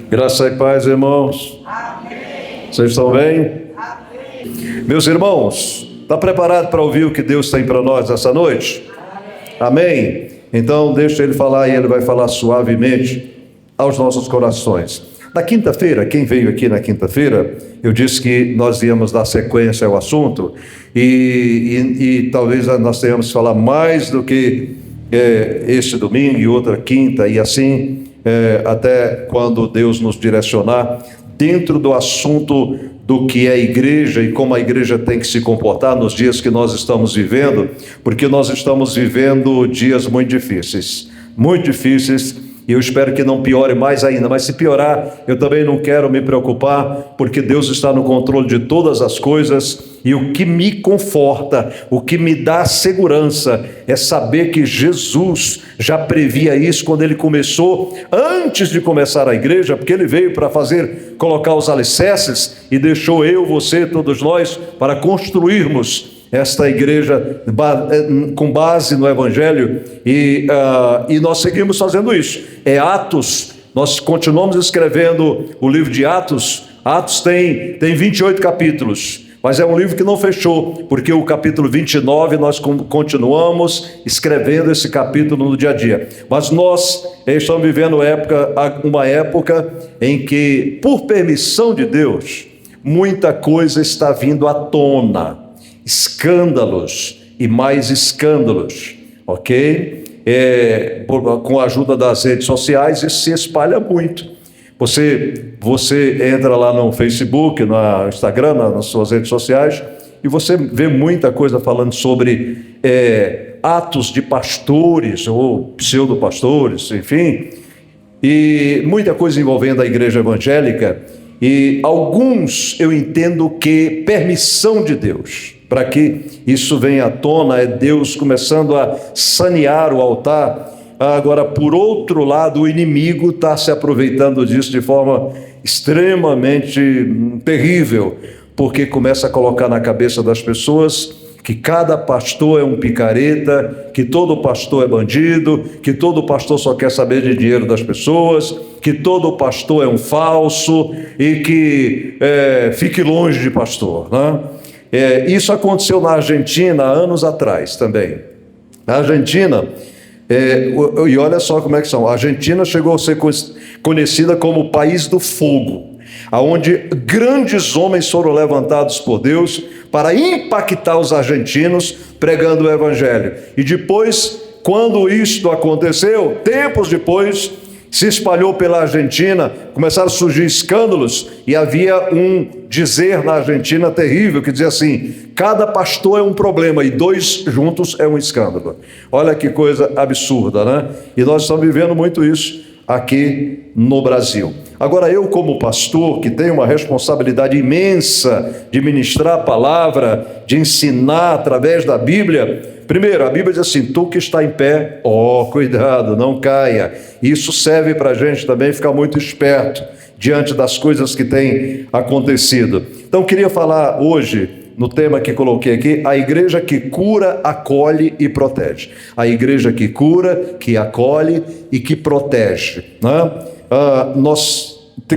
Graça e paz, irmãos. Amém. Vocês estão bem? Amém. Meus irmãos, está preparado para ouvir o que Deus tem para nós essa noite? Amém. Amém. Então deixa Ele falar e Ele vai falar suavemente aos nossos corações. Na quinta-feira, quem veio aqui na quinta-feira, eu disse que nós íamos dar sequência ao assunto e talvez nós tenhamos que falar mais do que este domingo e outra quinta e assim até quando Deus nos direcionar dentro do assunto do que é igreja e como a igreja tem que se comportar nos dias que nós estamos vivendo, porque nós estamos vivendo dias muito difíceis, e eu espero que não piore mais ainda, mas se piorar, eu também não quero me preocupar, porque Deus está no controle de todas as coisas, e o que me conforta, o que me dá segurança, é saber que Jesus já previa isso quando Ele começou, antes de começar a igreja, porque Ele veio para colocar os alicerces, e deixou eu, você, todos nós, para construirmos esta igreja com base no Evangelho, e nós seguimos fazendo isso. Atos, nós continuamos escrevendo o livro de Atos. Atos tem 28 capítulos, mas é um livro que não fechou, porque o capítulo 29 nós continuamos escrevendo esse capítulo no dia a dia. Mas nós estamos vivendo uma época em que, por permissão de Deus, muita coisa está vindo à tona. Escândalos e mais escândalos, ok? Com a ajuda das redes sociais, isso se espalha muito. Você entra lá no Facebook, no Instagram, nas suas redes sociais, e você vê muita coisa falando sobre atos de pastores ou pseudo-pastores, enfim, e muita coisa envolvendo a igreja evangélica, e alguns eu entendo que permissão de Deus, para que isso venha à tona, é Deus começando a sanear o altar. Agora, por outro lado, o inimigo está se aproveitando disso de forma extremamente terrível, porque começa a colocar na cabeça das pessoas que cada pastor é um picareta, que todo pastor é bandido, que todo pastor só quer saber de dinheiro das pessoas, que todo pastor é um falso e que fique longe de pastor, né? Isso aconteceu na Argentina há anos atrás também. A Argentina, e olha só como é que são, a Argentina chegou a ser conhecida como o país do fogo, onde grandes homens foram levantados por Deus para impactar os argentinos pregando o Evangelho. E depois, quando isto aconteceu, tempos depois, se espalhou pela Argentina, começaram a surgir escândalos, e havia um dizer na Argentina terrível, que dizia assim: cada pastor é um problema e dois juntos é um escândalo. Olha que coisa absurda, né? E nós estamos vivendo muito isso aqui no Brasil. Agora, eu como pastor, que tenho uma responsabilidade imensa de ministrar a palavra, de ensinar através da Bíblia, primeiro, a Bíblia diz assim: tu que está em pé, cuidado, não caia. Isso serve para a gente também ficar muito esperto diante das coisas que têm acontecido. Então, queria falar hoje, no tema que coloquei aqui, a igreja que cura, acolhe e protege. A igreja que cura, que acolhe e que protege, né?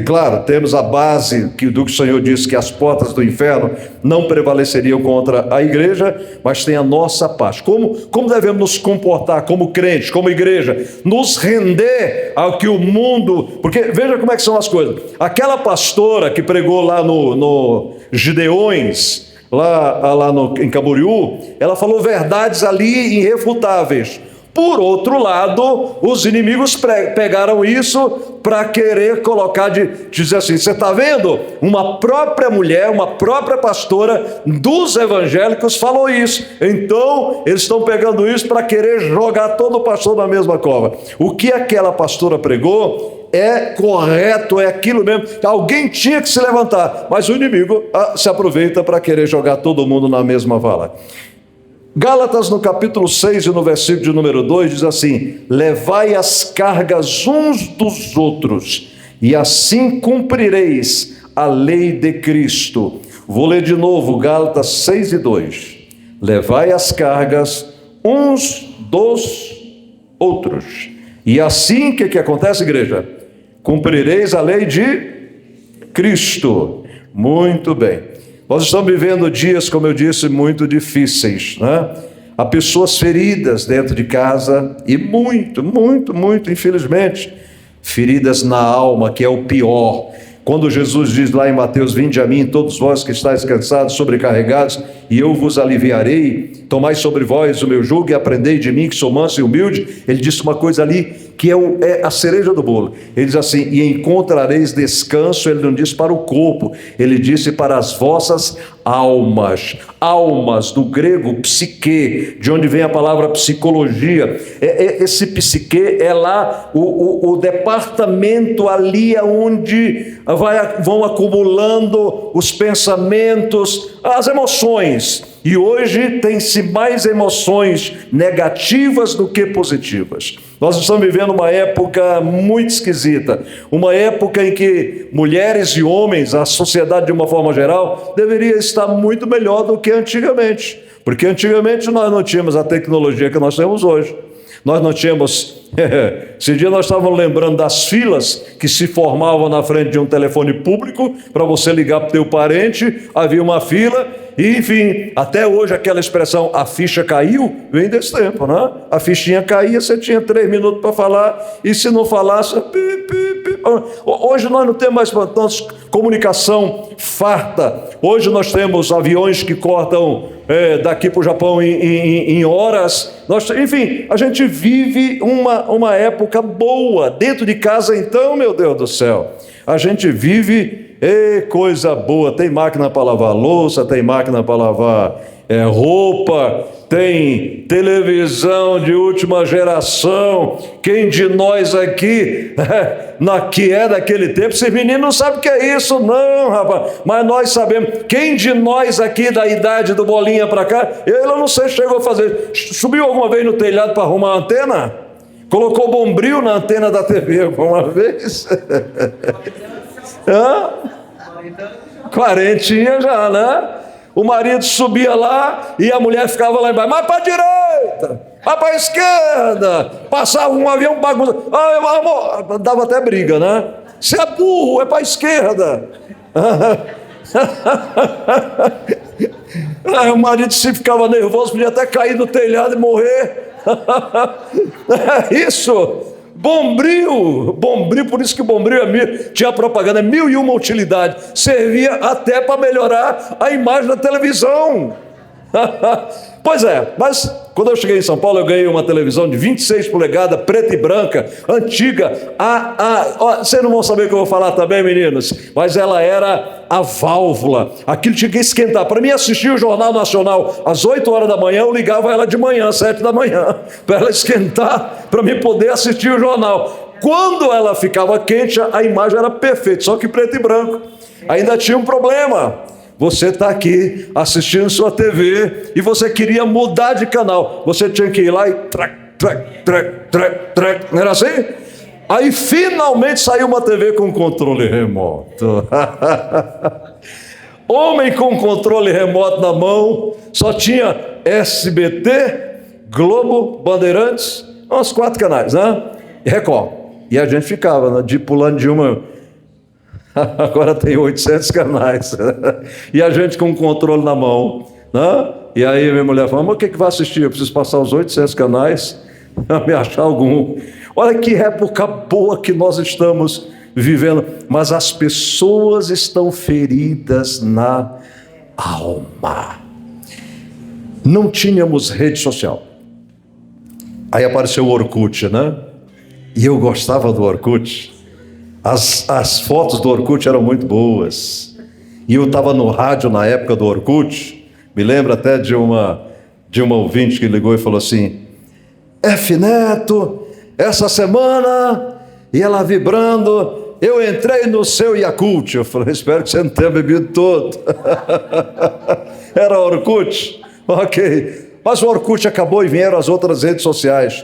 Claro, temos a base do que o Senhor disse, que as portas do inferno não prevaleceriam contra a igreja, mas tem a nossa parte. Como devemos nos comportar como crentes, como igreja? Nos render ao que o mundo... Porque veja como é que são as coisas. Aquela pastora que pregou lá no Gideões, em Camboriú, ela falou verdades ali irrefutáveis. Por outro lado, os inimigos pegaram isso para querer colocar, dizer assim: você está vendo? Uma própria mulher, uma própria pastora dos evangélicos falou isso. Então, eles estão pegando isso para querer jogar todo pastor na mesma cova. O que aquela pastora pregou é correto, é aquilo mesmo. Alguém tinha que se levantar, mas o inimigo se aproveita para querer jogar todo mundo na mesma vala. Gálatas, no capítulo 6 e no versículo de número 2, diz assim: levai as cargas uns dos outros, e assim cumprireis a lei de Cristo. Vou ler de novo, Gálatas 6 e 2. Levai as cargas uns dos outros. E assim, o que acontece, igreja? cumprireis a lei de Cristo. Muito bem. Nós estamos vivendo dias, como eu disse, muito difíceis, né? Há pessoas feridas dentro de casa e muito, infelizmente, feridas na alma, que é o pior. Quando Jesus diz lá em Mateus: vinde a mim, todos vós que estáis cansados, sobrecarregados, e eu vos aliviarei, tomai sobre vós o meu jugo e aprendei de mim, que sou manso e humilde. Ele disse uma coisa ali que é a cereja do bolo. Ele diz assim: e encontrareis descanso. Ele não disse para o corpo, ele disse para as vossas almas. Almas, do grego psique, de onde vem a palavra psicologia. Esse psique é lá o departamento ali onde vão acumulando os pensamentos, as emoções. E hoje tem-se mais emoções negativas do que positivas. Nós estamos vivendo uma época muito esquisita, uma época em que mulheres e homens, a sociedade de uma forma geral, deveria estar muito melhor do que antigamente, porque antigamente nós não tínhamos a tecnologia que nós temos hoje. Nós não tínhamos... Esse dia nós estávamos lembrando das filas que se formavam na frente de um telefone público para você ligar para o teu parente. Havia uma fila e, enfim, até hoje aquela expressão "a ficha caiu" vem desse tempo, né? A fichinha caía, você tinha 3 minutos para falar, e se não falasse... Hoje nós não temos mais comunicação farta. Hoje nós temos aviões que cortam daqui para o Japão em horas. Enfim, a gente vive uma época boa. Dentro de casa, então, meu Deus do céu, a gente vive coisa boa. Tem máquina para lavar louça, tem máquina para lavar roupa, tem televisão de última geração. Quem de nós aqui que é daquele tempo, esse menino não sabe o que é isso não, rapaz, mas nós sabemos. Quem de nós aqui da idade do Bolinha para cá, eu não sei, chegou a fazer, subiu alguma vez no telhado para arrumar a antena? Colocou bombril na antena da TV alguma vez? Quarentinha já, né? O marido subia lá e a mulher ficava lá embaixo. Mas para a direita, mas para a esquerda. Passava um avião, bagunça. Amor, dava até briga, né? Você é burro, é para a esquerda. O marido se ficava nervoso, podia até cair do telhado e morrer. Isso. Bombril, por isso que Bombril tinha propaganda, 1001 utilidade, servia até para melhorar a imagem da televisão. Pois é, mas quando eu cheguei em São Paulo, eu ganhei uma televisão de 26 polegadas, preta e branca, antiga. Vocês não vão saber o que eu vou falar também, meninos, mas ela era a válvula. Aquilo tinha que esquentar. Para mim assistir o Jornal Nacional às 8 horas da manhã, eu ligava ela de manhã, às 7 da manhã, para ela esquentar, para mim poder assistir o jornal. Quando ela ficava quente, a imagem era perfeita, só que preto e branco. Ainda tinha um problema. Você está aqui assistindo sua TV e você queria mudar de canal. Você tinha que ir lá e não era assim? Aí finalmente saiu uma TV com controle remoto. Homem com controle remoto na mão, só tinha SBT, Globo, Bandeirantes, uns 4 canais, né? E Record. E a gente ficava, né, pulando de uma... Agora tem 800 canais. E a gente com o controle na mão, né? E aí minha mulher falou: mas o que vai assistir? Eu preciso passar os 800 canais para me achar algum. Olha que época boa que nós estamos vivendo. Mas as pessoas estão feridas na alma. Não tínhamos rede social. Aí apareceu o Orkut, né? E eu gostava do Orkut. As fotos do Orkut eram muito boas. E eu estava no rádio na época do Orkut. Me lembro até de uma ouvinte que ligou e falou assim: F. Neto, essa semana, e ela vibrando, eu entrei no seu Yakult. Eu falei: espero que você não tenha bebido todo. Era Orkut? Ok. Mas o Orkut acabou e vieram as outras redes sociais.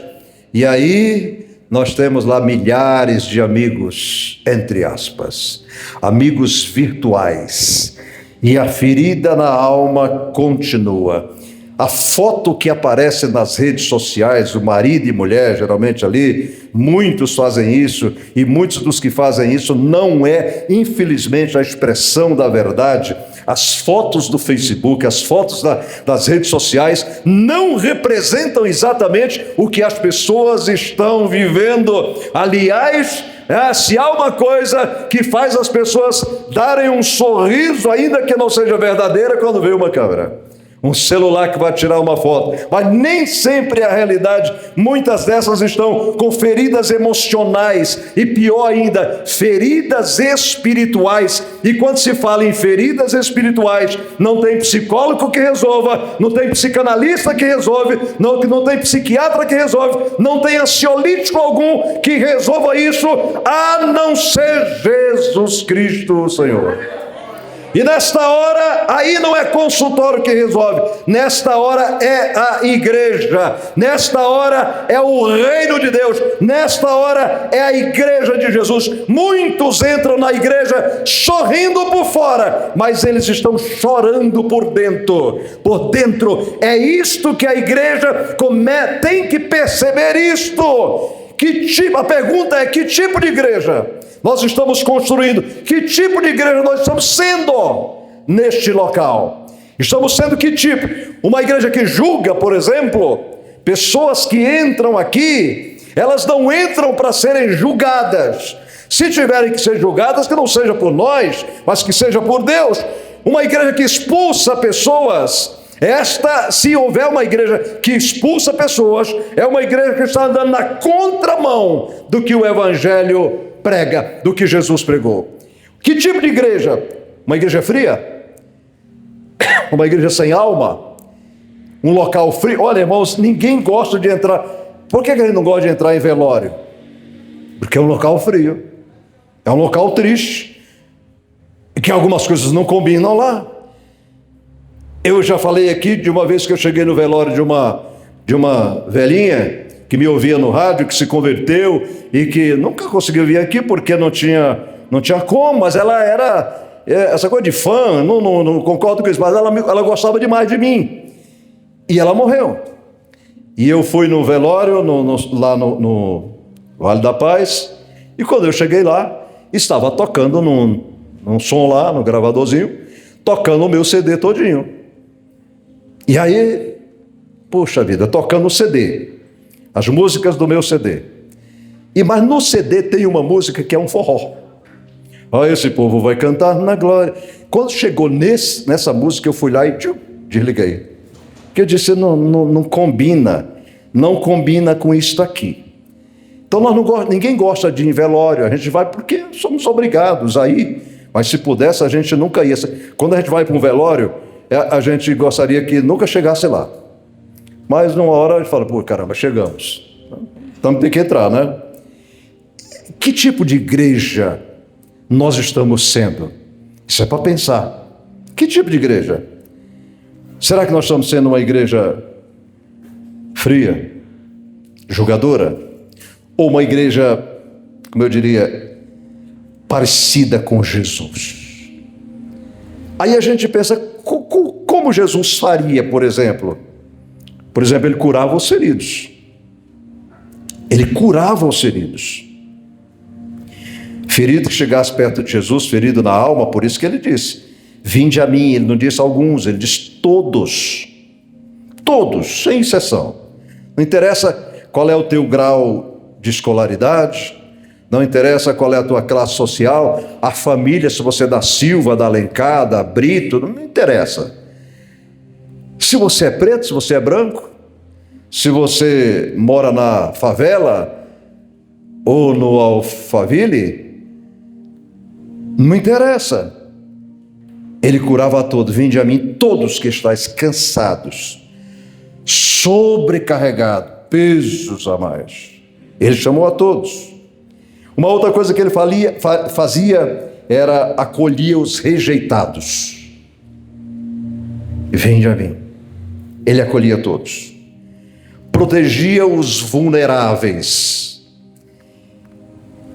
E aí... nós temos lá milhares de amigos, entre aspas, amigos virtuais, e a ferida na alma continua. A foto que aparece nas redes sociais, o marido e mulher, geralmente ali, muitos fazem isso, e muitos dos que fazem isso não é, infelizmente, a expressão da verdade. As fotos do Facebook, as fotos das redes sociais não representam exatamente o que as pessoas estão vivendo. Aliás, se há uma coisa que faz as pessoas darem um sorriso, ainda que não seja verdadeira, quando vê uma câmera, um celular que vai tirar uma foto, mas nem sempre é a realidade. Muitas dessas estão com feridas emocionais e, pior ainda, feridas espirituais. E quando se fala em feridas espirituais, não tem psicólogo que resolva, não tem psicanalista que resolve, não tem psiquiatra que resolve, não tem ansiolítico algum que resolva isso, a não ser Jesus Cristo, o Senhor. E nesta hora, aí não é consultório que resolve, nesta hora é a igreja, nesta hora é o reino de Deus, nesta hora é a igreja de Jesus. Muitos entram na igreja sorrindo por fora, mas eles estão chorando por dentro. Por dentro, é isto que a igreja tem que perceber isto. A pergunta é: que tipo de igreja nós estamos construindo? Que tipo de igreja nós estamos sendo neste local? Estamos sendo que tipo? Uma igreja que julga, por exemplo? Pessoas que entram aqui, elas não entram para serem julgadas. Se tiverem que ser julgadas, que não seja por nós, mas que seja por Deus. Uma igreja que expulsa pessoas, se houver uma igreja que expulsa pessoas, é uma igreja que está andando na contramão do que o Evangelho prega, do que Jesus pregou. Que tipo de igreja? Uma igreja fria? Uma igreja sem alma? Um local frio? Olha, irmãos, ninguém gosta de entrar. Por que a gente não gosta de entrar em velório? Porque é um local frio, é um local triste, e que algumas coisas não combinam lá. Eu já falei aqui de uma vez que eu cheguei no velório de uma velhinha que me ouvia no rádio, que se converteu e que nunca conseguiu vir aqui porque não tinha como, mas ela era essa coisa de fã, não concordo com isso, mas ela gostava demais de mim. E ela morreu. E eu fui no velório, lá no Vale da Paz, e quando eu cheguei lá, estava tocando num som lá, no gravadorzinho, tocando o meu CD todinho. E aí, puxa vida, tocando o CD, as músicas do meu CD. Mas no CD tem uma música que é um forró. Esse povo vai cantar na glória. Quando chegou nessa música, eu fui lá e desliguei. Porque eu disse, não combina, não combina com isso aqui. Então ninguém gosta de ir em velório, a gente vai porque somos obrigados a ir. Mas se pudesse, a gente nunca ia. Quando a gente vai para um velório, a gente gostaria que nunca chegasse lá. Mas numa hora a gente fala, pô, caramba, chegamos. Então tem que entrar, né? Que tipo de igreja nós estamos sendo? Isso é para pensar. Que tipo de igreja? Será que nós estamos sendo uma igreja fria, julgadora? Ou uma igreja, como eu diria, parecida com Jesus? Aí a gente pensa, como Jesus faria, por exemplo? Por exemplo, ele curava os feridos. Ele curava os feridos. Ferido que chegasse perto de Jesus, ferido na alma, por isso que ele disse, vinde a mim. Ele não disse alguns, ele disse todos. Todos, sem exceção. Não interessa qual é o teu grau de escolaridade, não interessa qual é a tua classe social, a família, se você é da Silva, da Alencar, da Brito, não interessa. Se você é preto, se você é branco, se você mora na favela ou no Alphaville, não interessa. Ele curava a todos. Vinde a mim todos que estáis cansados, sobrecarregados, pesos a mais. Ele chamou a todos. Uma outra coisa que ele fazia era acolher os rejeitados. Vinde a mim. Ele acolhia todos. Protegia os vulneráveis.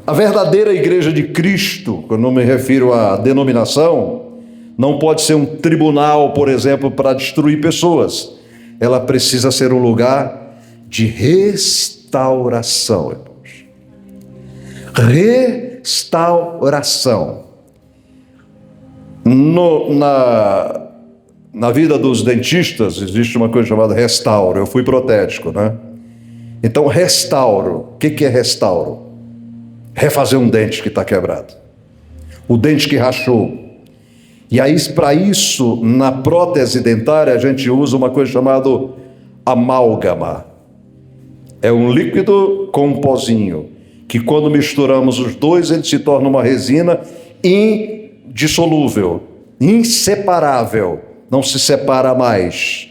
A verdadeira igreja de Cristo, quando eu me refiro à denominação, não pode ser um tribunal, por exemplo, para destruir pessoas. ela precisa ser um lugar de restauração, irmãos. Restauração. Na vida dos dentistas existe uma coisa chamada restauro. Eu fui protético, né? Então, restauro. O que é restauro? Refazer um dente que está quebrado. O dente que rachou. E aí, para isso, na prótese dentária, a gente usa uma coisa chamada amálgama. É um líquido com um pozinho, que quando misturamos os dois, ele se torna uma resina indissolúvel, inseparável, não se separa mais.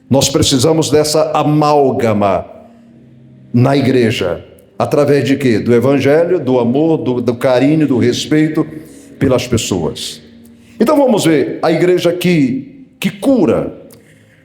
Nós precisamos dessa amálgama na igreja. Através de quê? Do evangelho, do amor, do carinho, do respeito pelas pessoas. Então vamos ver a igreja que cura.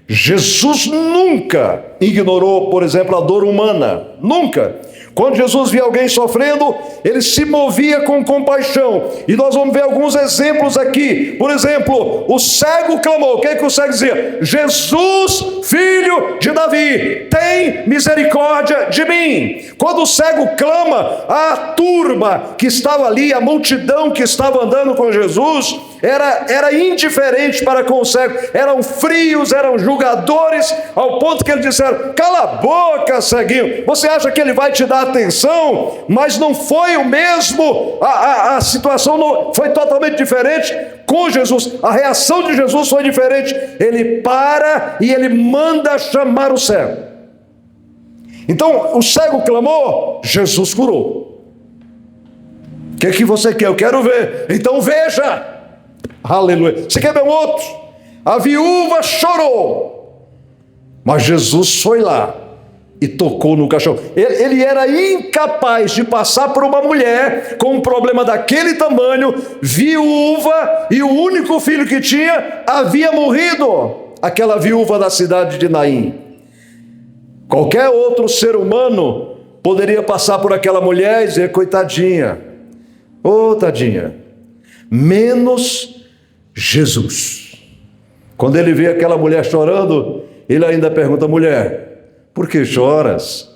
Jesus nunca ignorou, por exemplo, a dor humana. Nunca. Quando Jesus via alguém sofrendo, ele se movia com compaixão. E nós vamos ver alguns exemplos aqui. Por exemplo, o cego clamou. O que é que o cego dizia? Jesus, filho de Davi, tem misericórdia de mim. Quando o cego clama, a turma que estava ali, a multidão que estava andando com Jesus, era indiferente para com o cego. Eram frios, eram julgadores, ao ponto que eles disseram: cala a boca, ceguinho, você acha que ele vai te dar atenção? Mas não foi o mesmo, a situação não, foi totalmente diferente com Jesus. A reação de Jesus foi diferente. Ele para e ele manda chamar o cego. Então o cego clamou, Jesus curou. O que é que você quer? Eu quero ver. Então veja. Aleluia. Você quer ver um outro? A viúva chorou, mas Jesus foi lá e tocou no caixão. Ele era incapaz de passar por uma mulher com um problema daquele tamanho, viúva, e o único filho que tinha havia morrido. Aquela viúva da cidade de Naim. Qualquer outro ser humano poderia passar por aquela mulher e dizer: coitadinha, ô tadinha. Menos Jesus. Quando ele vê aquela mulher chorando, ele ainda pergunta: mulher, por que choras?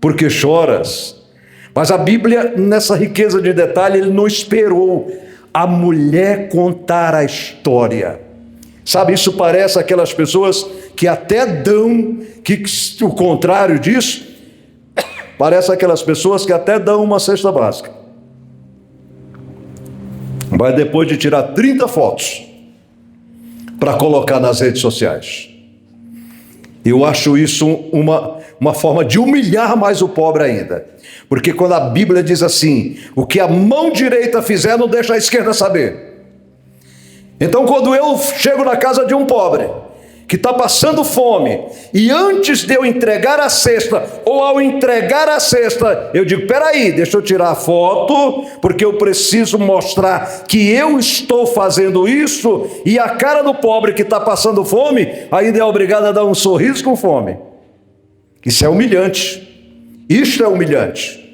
Por que choras? Mas a Bíblia, nessa riqueza de detalhe, ele não esperou a mulher contar a história. Sabe, isso parece aquelas pessoas que até dão, que o contrário disso, parece aquelas pessoas que até dão uma cesta básica, mas depois de tirar 30 fotos para colocar nas redes sociais. Eu acho isso uma forma de humilhar mais o pobre ainda. Porque quando a Bíblia diz assim: o que a mão direita fizer, não deixa a esquerda saber. Então, quando eu chego na casa de um pobre que está passando fome, e antes de eu entregar a cesta, ou ao entregar a cesta, eu digo: peraí, deixa eu tirar a foto, porque eu preciso mostrar que eu estou fazendo isso, e a cara do pobre que está passando fome ainda é obrigada a dar um sorriso com fome. Isso é humilhante. Isto é humilhante.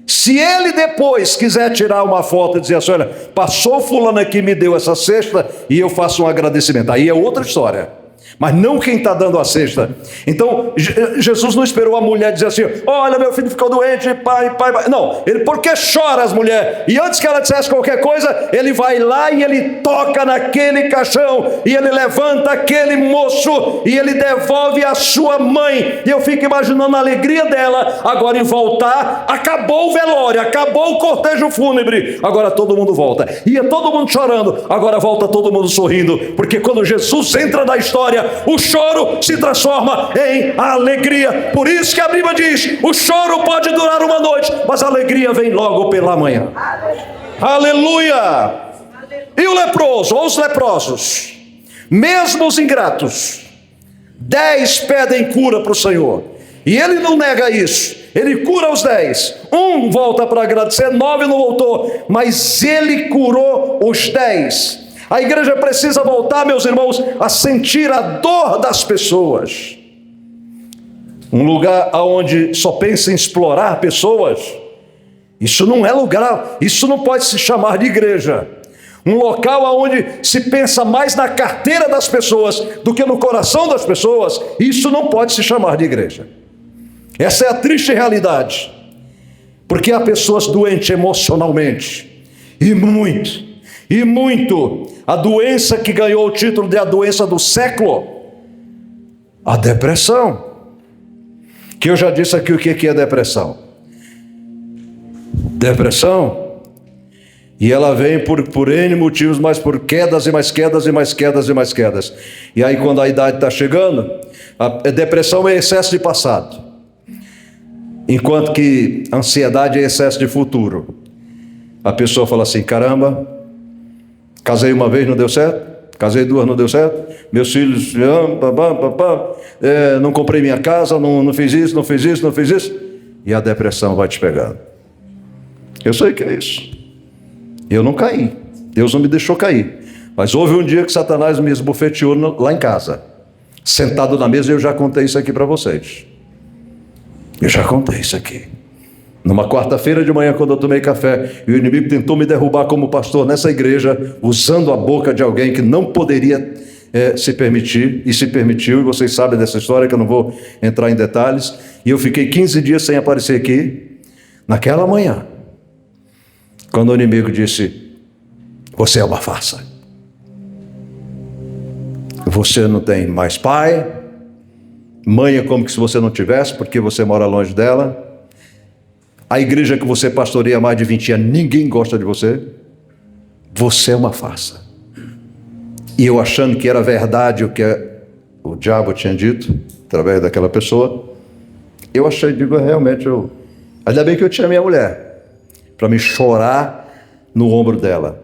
Se ele depois quiser tirar uma foto e dizer assim: olha, passou fulano aqui, me deu essa cesta, e eu faço um agradecimento, aí é outra história. Mas não quem está dando a cesta. Então, Jesus não esperou a mulher dizer assim: olha, meu filho ficou doente, pai. Não, ele: por que choras, mulher? E antes que ela dissesse qualquer coisa, ele vai lá e ele toca naquele caixão, e ele levanta aquele moço, e ele devolve a sua mãe. E eu fico imaginando a alegria dela, agora em voltar. Acabou o velório, acabou o cortejo fúnebre, agora todo mundo volta. Ia todo mundo chorando, agora volta todo mundo sorrindo. Porque quando Jesus entra na história, o choro se transforma em alegria. Por isso que a Bíblia diz: o choro pode durar uma noite, mas a alegria vem logo pela manhã. Aleluia! E o leproso, ou os leprosos, mesmo os ingratos, 10 pedem cura para o Senhor, e ele não nega isso. Ele cura os 10. Um volta para agradecer, 9 não voltou, mas ele curou os 10. A igreja precisa voltar, meus irmãos, a sentir a dor das pessoas. Um lugar onde só pensa em explorar pessoas, isso não é lugar, isso não pode se chamar de igreja. um local onde se pensa mais na carteira das pessoas do que no coração das pessoas, isso não pode se chamar de igreja. Essa é a triste realidade, porque há pessoas doentes emocionalmente, e muito, a doença que ganhou o título de a doença do século, a depressão, que eu já disse aqui o que é depressão. Depressão, e ela vem por N motivos, mas por quedas e mais quedas e mais quedas e mais quedas. E aí quando a idade está chegando, a depressão é excesso de passado, enquanto que ansiedade é excesso de futuro. A pessoa fala assim, caramba, casei uma vez, não deu certo, casei duas, não deu certo, meus filhos, não comprei minha casa, não fiz isso, não fiz isso, não fiz isso, e a depressão vai te pegando. Eu sei que é isso. Eu não caí, Deus não me deixou cair, mas houve um dia que Satanás me esbofeteou lá em casa, sentado na mesa, e eu já contei isso aqui para vocês. Eu já contei isso aqui. Numa quarta-feira de manhã, quando eu tomei café, e o inimigo tentou me derrubar como pastor nessa igreja, usando a boca de alguém que não poderia se permitir, e se permitiu, e vocês sabem dessa história, que eu não vou entrar em detalhes, e eu fiquei 15 dias sem aparecer aqui, naquela manhã, quando o inimigo disse, você é uma farsa. Você não tem mais pai, mãe é como que se você não tivesse, porque você mora longe dela. A igreja que você pastoreia há mais de 20 anos, ninguém gosta de você. Você é uma farsa. E eu achando que era verdade o que o diabo tinha dito, através daquela pessoa, eu achei, realmente, ainda bem que eu tinha minha mulher, para me chorar no ombro dela.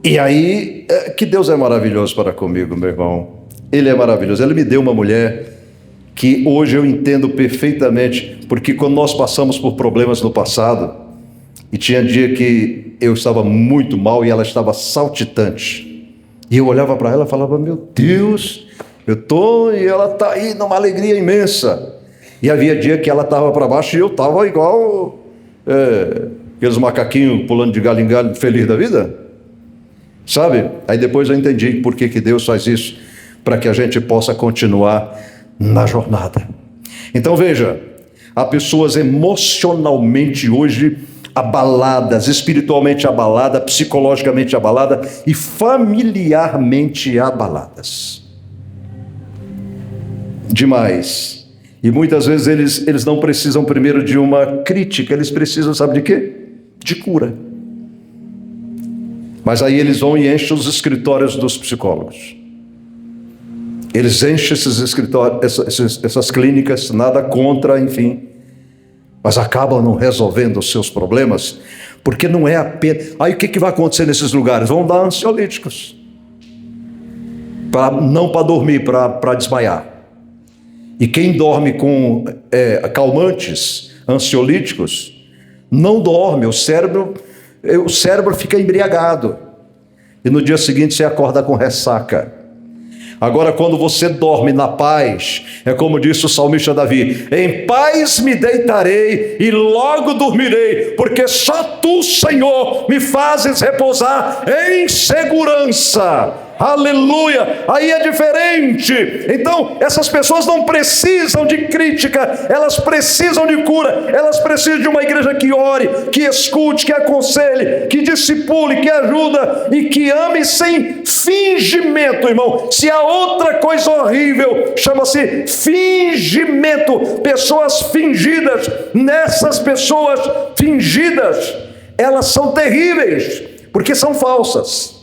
E aí, que Deus é maravilhoso para comigo, meu irmão. Ele é maravilhoso. Ele me deu uma mulher que hoje eu entendo perfeitamente, porque quando nós passamos por problemas no passado, e tinha dia que eu estava muito mal e ela estava saltitante, e eu olhava para ela e falava, meu Deus, e ela está aí numa alegria imensa. E havia dia que ela estava para baixo e eu estava igual aqueles macaquinhos pulando de galho em galho, feliz da vida, sabe? Aí depois eu entendi por que Deus faz isso, para que a gente possa continuar na jornada. Então veja, há pessoas emocionalmente hoje abaladas, espiritualmente abaladas, psicologicamente abaladas e familiarmente abaladas. Demais. E muitas vezes eles não precisam primeiro de uma crítica, eles precisam, sabe de quê? De cura. Mas aí eles vão e enchem os escritórios dos psicólogos. Eles enchem esses escritórios, essas clínicas, nada contra, enfim, mas acabam não resolvendo os seus problemas, porque não é apenas... Aí o que vai acontecer nesses lugares? Vão dar ansiolíticos, não para dormir, para desmaiar. E quem dorme com calmantes, ansiolíticos, não dorme, o cérebro fica embriagado, e no dia seguinte você acorda com ressaca. Agora, quando você dorme na paz, é como disse o salmista Davi, em paz me deitarei e logo dormirei, porque só tu, Senhor, me fazes repousar em segurança. Aleluia, aí é diferente. Então essas pessoas não precisam de crítica, elas precisam de cura, elas precisam de uma igreja que ore, que escute, que aconselhe, que discipule, que ajuda e que ame sem fingimento, irmão. Se há outra coisa horrível, chama-se fingimento. Pessoas fingidas, nessas pessoas fingidas, elas são terríveis, porque são falsas.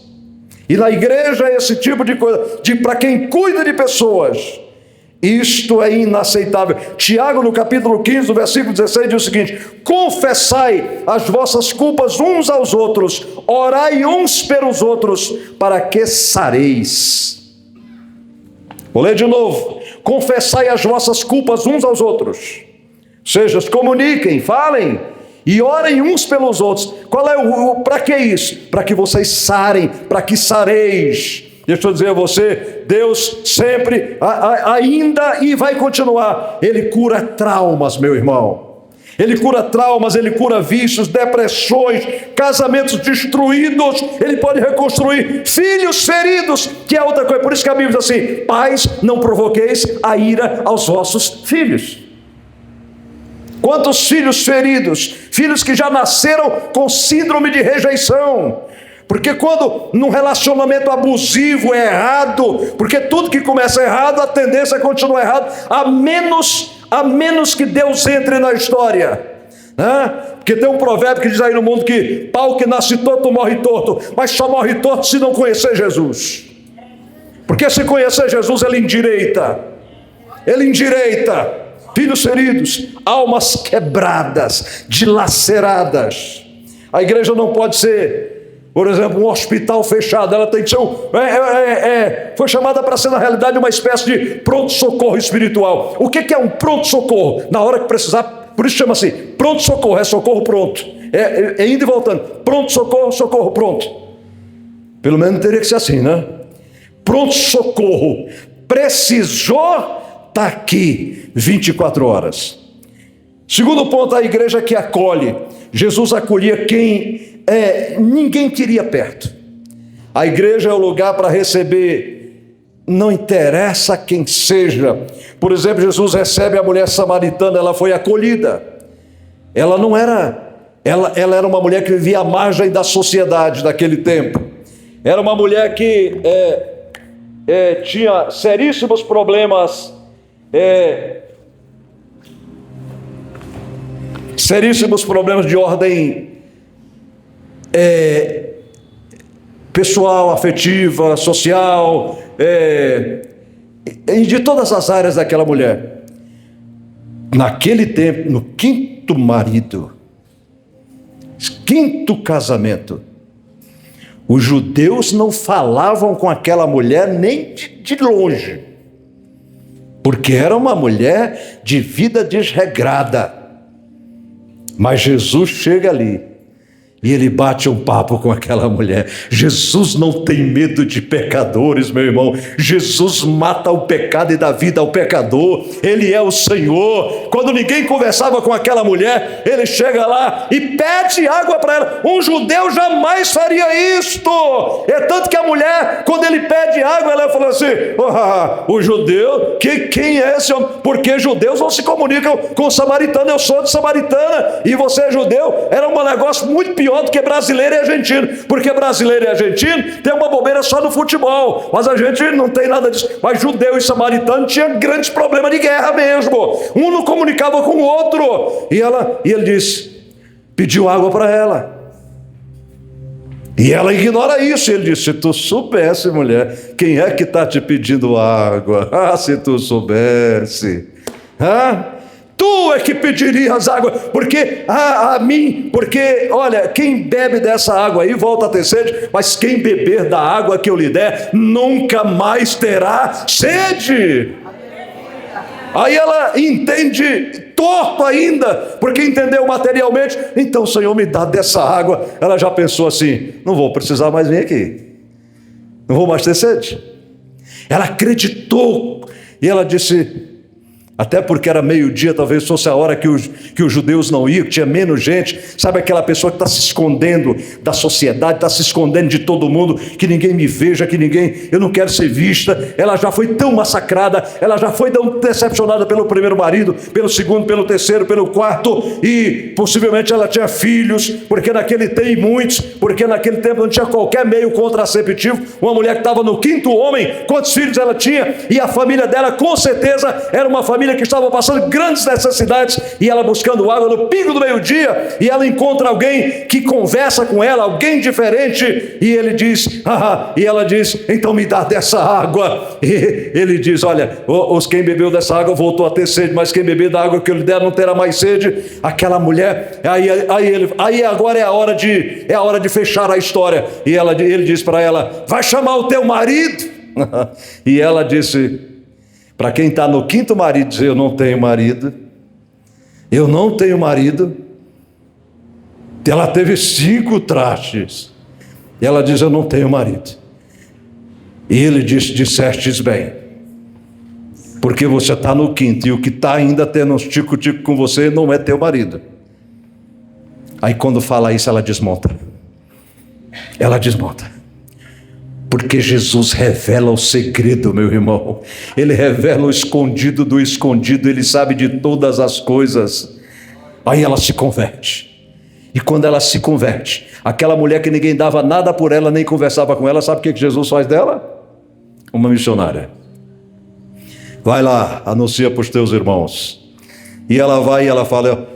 E na igreja esse tipo de coisa, para quem cuida de pessoas, isto é inaceitável. Tiago, no capítulo 15, no versículo 16, diz o seguinte: confessai as vossas culpas uns aos outros, orai uns pelos outros, para que sareis. Vou ler de novo. Confessai as vossas culpas uns aos outros, ou seja, se comuniquem, falem, e orem uns pelos outros. Qual é para que isso? Para que vocês sarem, para que sareis. Deixa eu dizer a você, Deus sempre, ainda e vai continuar, Ele cura traumas, meu irmão. Ele cura traumas, Ele cura vícios, depressões, casamentos destruídos. Ele pode reconstruir filhos feridos, que é outra coisa. Por isso que a Bíblia diz assim: pais, não provoqueis a ira aos vossos filhos. Quantos filhos feridos, filhos que já nasceram com síndrome de rejeição. Porque quando num relacionamento abusivo é errado, porque tudo que começa errado, a tendência é continuar errado, a menos que Deus entre na história, né? Porque tem um provérbio que diz aí no mundo que pau que nasce torto morre torto, mas só morre torto se não conhecer Jesus. Porque se conhecer Jesus, ele endireita. Filhos feridos, almas quebradas, dilaceradas. A igreja não pode ser, por exemplo, um hospital fechado. Ela tem que ser foi chamada para ser, na realidade, uma espécie de pronto-socorro espiritual. O que é um pronto-socorro? Na hora que precisar, por isso chama assim, pronto-socorro, é socorro pronto. É indo e voltando, pronto-socorro, socorro pronto. Pelo menos teria que ser assim, né? Pronto-socorro, precisou, está aqui, 24 horas. Segundo ponto, a igreja que acolhe. Jesus acolhia quem ninguém queria perto. A igreja é o lugar para receber, não interessa quem seja. Por exemplo, Jesus recebe a mulher samaritana, ela foi acolhida. Ela não era, ela era uma mulher que vivia à margem da sociedade daquele tempo. Era uma mulher que tinha seríssimos problemas, de ordem pessoal, afetiva, social, e de todas as áreas daquela mulher. Naquele tempo, no quinto marido, quinto casamento, os judeus não falavam com aquela mulher nem de longe, porque era uma mulher de vida desregrada. Mas Jesus chega ali e ele bate um papo com aquela mulher. Jesus não tem medo de pecadores, meu irmão. Jesus mata o pecado e dá vida ao pecador. Ele é o Senhor. Quando ninguém conversava com aquela mulher, ele chega lá e pede água para ela. Um judeu jamais faria isto. É tanto que a mulher, quando ele pede água, ela falou assim: o judeu, quem é esse homem? Porque judeus não se comunicam com samaritano. Eu sou de Samaritana e você é judeu. Era um negócio muito pior do que brasileiro e argentino, porque brasileiro e argentino tem uma bobeira só no futebol, mas a gente não tem nada disso. Mas judeu e samaritano tinha grandes problemas de guerra mesmo, um não comunicava com o outro, e ele disse, pediu água para ela, e ela ignora isso. Ele disse: se tu soubesse, mulher, quem é que está te pedindo água? Se tu soubesse, tu é que pedirias água, porque a mim, porque olha, quem bebe dessa água aí volta a ter sede, mas quem beber da água que eu lhe der nunca mais terá sede. Aí ela entende torto ainda, porque entendeu materialmente. Então, Senhor, me dá dessa água. Ela já pensou assim: não vou precisar mais vir aqui, não vou mais ter sede. Ela acreditou e ela disse, até porque era meio-dia, talvez fosse a hora que os judeus não iam, que tinha menos gente. Sabe aquela pessoa que está se escondendo da sociedade, está se escondendo de todo mundo, que ninguém me veja, eu não quero ser vista. Ela já foi tão massacrada, ela já foi tão decepcionada pelo primeiro marido, pelo segundo, pelo terceiro, pelo quarto, e possivelmente ela tinha filhos, porque naquele tempo não tinha qualquer meio contraceptivo. Uma mulher que estava no quinto homem, quantos filhos ela tinha? E a família dela, com certeza, era uma família que estava passando grandes necessidades, e ela buscando água no pingo do meio-dia, e ela encontra alguém que conversa com ela, alguém diferente, e ele diz, e ela diz, então me dá dessa água. E ele diz, olha, quem bebeu dessa água voltou a ter sede, mas quem beber da água que eu lhe der não terá mais sede. Aquela mulher, aí agora é a hora de fechar a história, e ele diz para ela, vai chamar o teu marido. E ela disse, para quem está no quinto marido, dizer, eu não tenho marido. Ela teve 5 trastes. E ela diz, eu não tenho marido. E ele disse, dissestes bem. Porque você está no quinto e o que está ainda tendo uns tico-tico com você não é teu marido. Aí quando fala isso, ela desmonta. Ela desmonta. Porque Jesus revela o segredo, meu irmão. Ele revela o escondido do escondido. Ele sabe de todas as coisas. Aí ela se converte. E quando ela se converte, aquela mulher que ninguém dava nada por ela, nem conversava com ela, sabe o que Jesus faz dela? Uma missionária. Vai lá, anuncia para os teus irmãos. E ela vai e ela fala,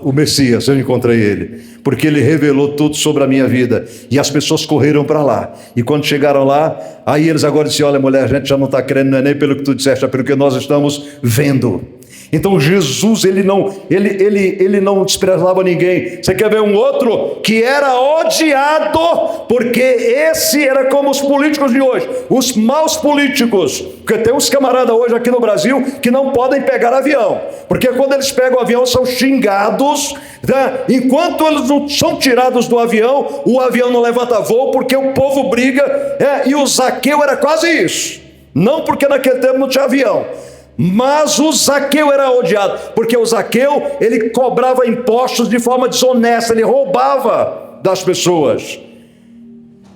o Messias, eu encontrei ele. Porque ele revelou tudo sobre a minha vida. E as pessoas correram para lá. E quando chegaram lá, aí eles agora disseram, olha mulher, a gente já não está crendo, não é nem pelo que tu disseste, é pelo que nós estamos vendo. Então Jesus, ele não desprezava ninguém. Você quer ver um outro que era odiado? Porque esse era como os políticos de hoje, os maus políticos. Porque tem uns camaradas hoje aqui no Brasil que não podem pegar avião, porque quando eles pegam o avião são xingados, né? Enquanto eles não são tirados do avião, o avião não levanta voo, porque o povo briga, e o Zaqueu era quase isso. Não porque naquele tempo não tinha avião, mas o Zaqueu era odiado, porque o Zaqueu, ele cobrava impostos de forma desonesta, ele roubava das pessoas.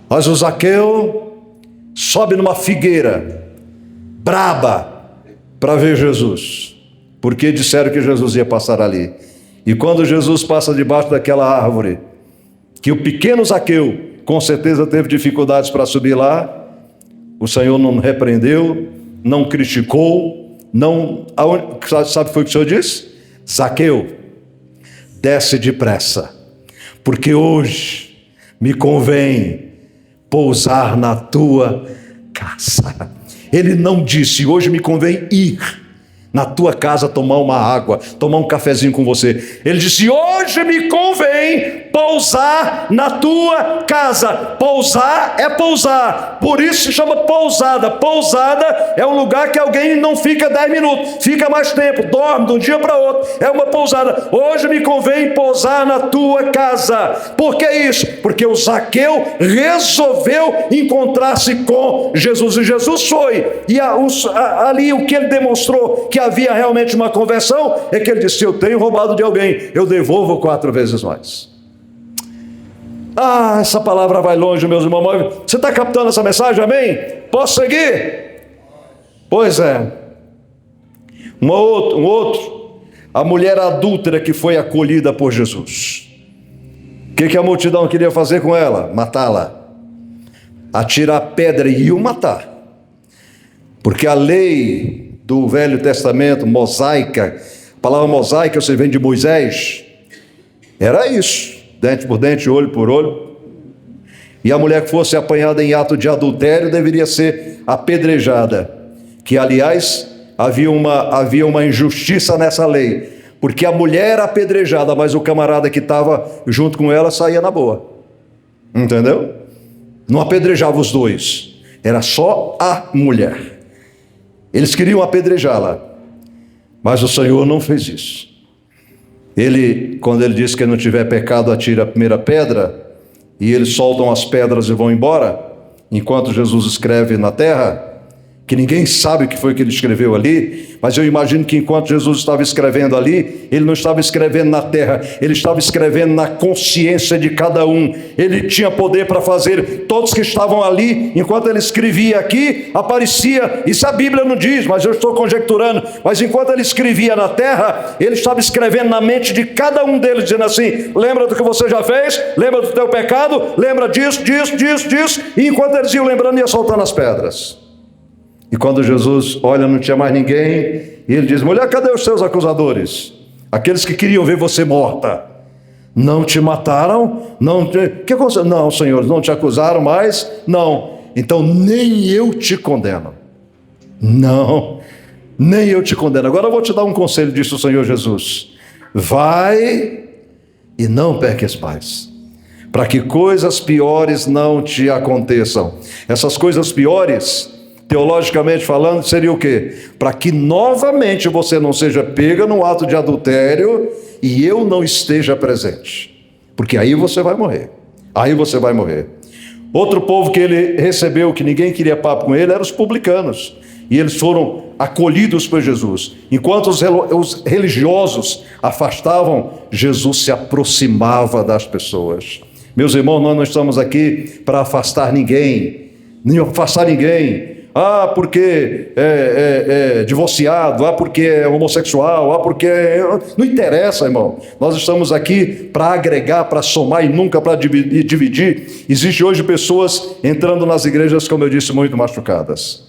Mas o Zaqueu sobe numa figueira braba para ver Jesus, porque disseram que Jesus ia passar ali. E quando Jesus passa debaixo daquela árvore, que o pequeno Zaqueu com certeza teve dificuldades para subir lá, o Senhor não repreendeu, não criticou, não, sabe o que o Senhor disse? Zaqueu, desce depressa, porque hoje me convém pousar na tua casa. Ele não disse, hoje me convém ir na tua casa tomar uma água, tomar um cafezinho com você. Ele disse, hoje me convém pousar na tua casa. Pousar é pousar, por isso se chama pousada. Pousada é um lugar que alguém não fica 10 minutos, fica mais tempo, dorme de um dia para outro, é uma pousada. Hoje me convém pousar na tua casa. Por que isso? Porque o Zaqueu resolveu encontrar-se com Jesus, e Jesus foi, e ali o que ele demonstrou que havia realmente uma conversão, é que ele disse, se eu tenho roubado de alguém, eu devolvo 4 vezes mais. Essa palavra vai longe, meus irmãos. Você está captando essa mensagem, amém? Posso seguir? Pois é. Um outro, a mulher adúltera que foi acolhida por Jesus. O que a multidão queria fazer com ela? Matá-la. Atirar pedra e iam matar. Porque a lei do Velho Testamento, mosaica, a palavra mosaica, você vem de Moisés, era isso, dente por dente, olho por olho, e a mulher que fosse apanhada em ato de adultério deveria ser apedrejada, que aliás havia uma injustiça nessa lei, porque a mulher era apedrejada, mas o camarada que estava junto com ela saía na boa, entendeu? Não apedrejava os dois, era só a mulher. Eles queriam apedrejá-la, mas o Senhor não fez isso. Quando ele diz que não tiver pecado, atira a primeira pedra, e eles soltam as pedras e vão embora, enquanto Jesus escreve na terra, que ninguém sabe o que foi que ele escreveu ali, mas eu imagino que enquanto Jesus estava escrevendo ali, ele não estava escrevendo na terra, ele estava escrevendo na consciência de cada um. Ele tinha poder para fazer, todos que estavam ali, enquanto ele escrevia aqui, aparecia, isso a Bíblia não diz, mas eu estou conjecturando, mas enquanto ele escrevia na terra, ele estava escrevendo na mente de cada um deles, dizendo assim, lembra do que você já fez? Lembra do teu pecado? Lembra disso, e enquanto eles iam lembrando, ia soltando as pedras. E quando Jesus olha, não tinha mais ninguém, e ele diz, mulher, cadê os seus acusadores? Aqueles que queriam ver você morta. Não te mataram? Que aconteceu? Não, senhores, não te acusaram mais? Não. Então nem eu te condeno. Não, nem eu te condeno. Agora eu vou te dar um conselho, disse o Senhor Jesus. Vai e não peques mais, para que coisas piores não te aconteçam. Essas coisas piores, teologicamente falando, seria o quê? Para que novamente você não seja pega num ato de adultério e eu não esteja presente, porque aí você vai morrer. Outro povo que ele recebeu, que ninguém queria papo com ele, eram os publicanos, e eles foram acolhidos por Jesus. Enquanto os religiosos afastavam, Jesus se aproximava das pessoas. Meus irmãos, nós não estamos aqui para afastar ninguém, nem afastar ninguém. Porque é divorciado, porque é homossexual, porque não interessa, irmão. Nós estamos aqui para agregar, para somar e nunca para dividir. Existe hoje pessoas entrando nas igrejas, como eu disse, muito machucadas,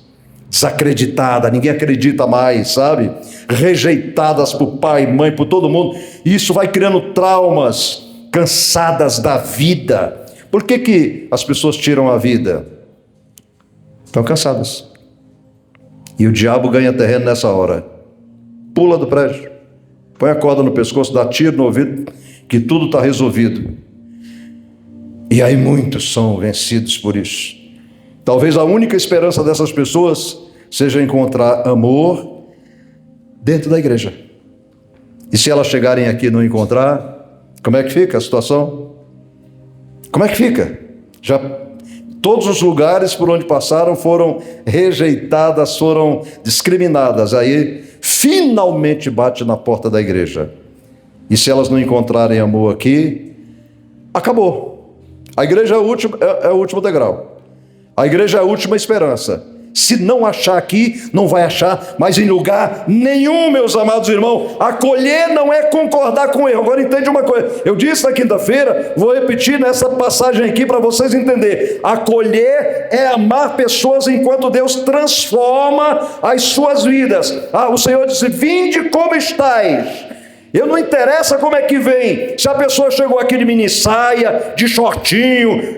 desacreditadas, ninguém acredita mais, sabe? Rejeitadas por pai, mãe, por todo mundo. E isso vai criando traumas, cansadas da vida. Por que as pessoas tiram a vida? Estão cansadas. E o diabo ganha terreno nessa hora. Pula do prédio, põe a corda no pescoço, dá tiro no ouvido, que tudo está resolvido. E aí muitos são vencidos por isso. Talvez a única esperança dessas pessoas seja encontrar amor dentro da igreja. E se elas chegarem aqui e não encontrar, como é que fica a situação? Como é que fica? Todos os lugares por onde passaram foram rejeitadas, foram discriminadas. Aí, finalmente bate na porta da igreja. E se elas não encontrarem amor aqui, acabou. A igreja é o último degrau. A igreja é a última esperança. Se não achar aqui, não vai achar mais em lugar nenhum, meus amados irmãos. Acolher não é concordar com erro. Agora entende uma coisa, eu disse na quinta-feira, vou repetir nessa passagem aqui para vocês entenderem. Acolher é amar pessoas enquanto Deus transforma as suas vidas. O Senhor disse: vinde como estáis. Eu não interessa como é que vem, se a pessoa chegou aqui de minissaia, de shortinho,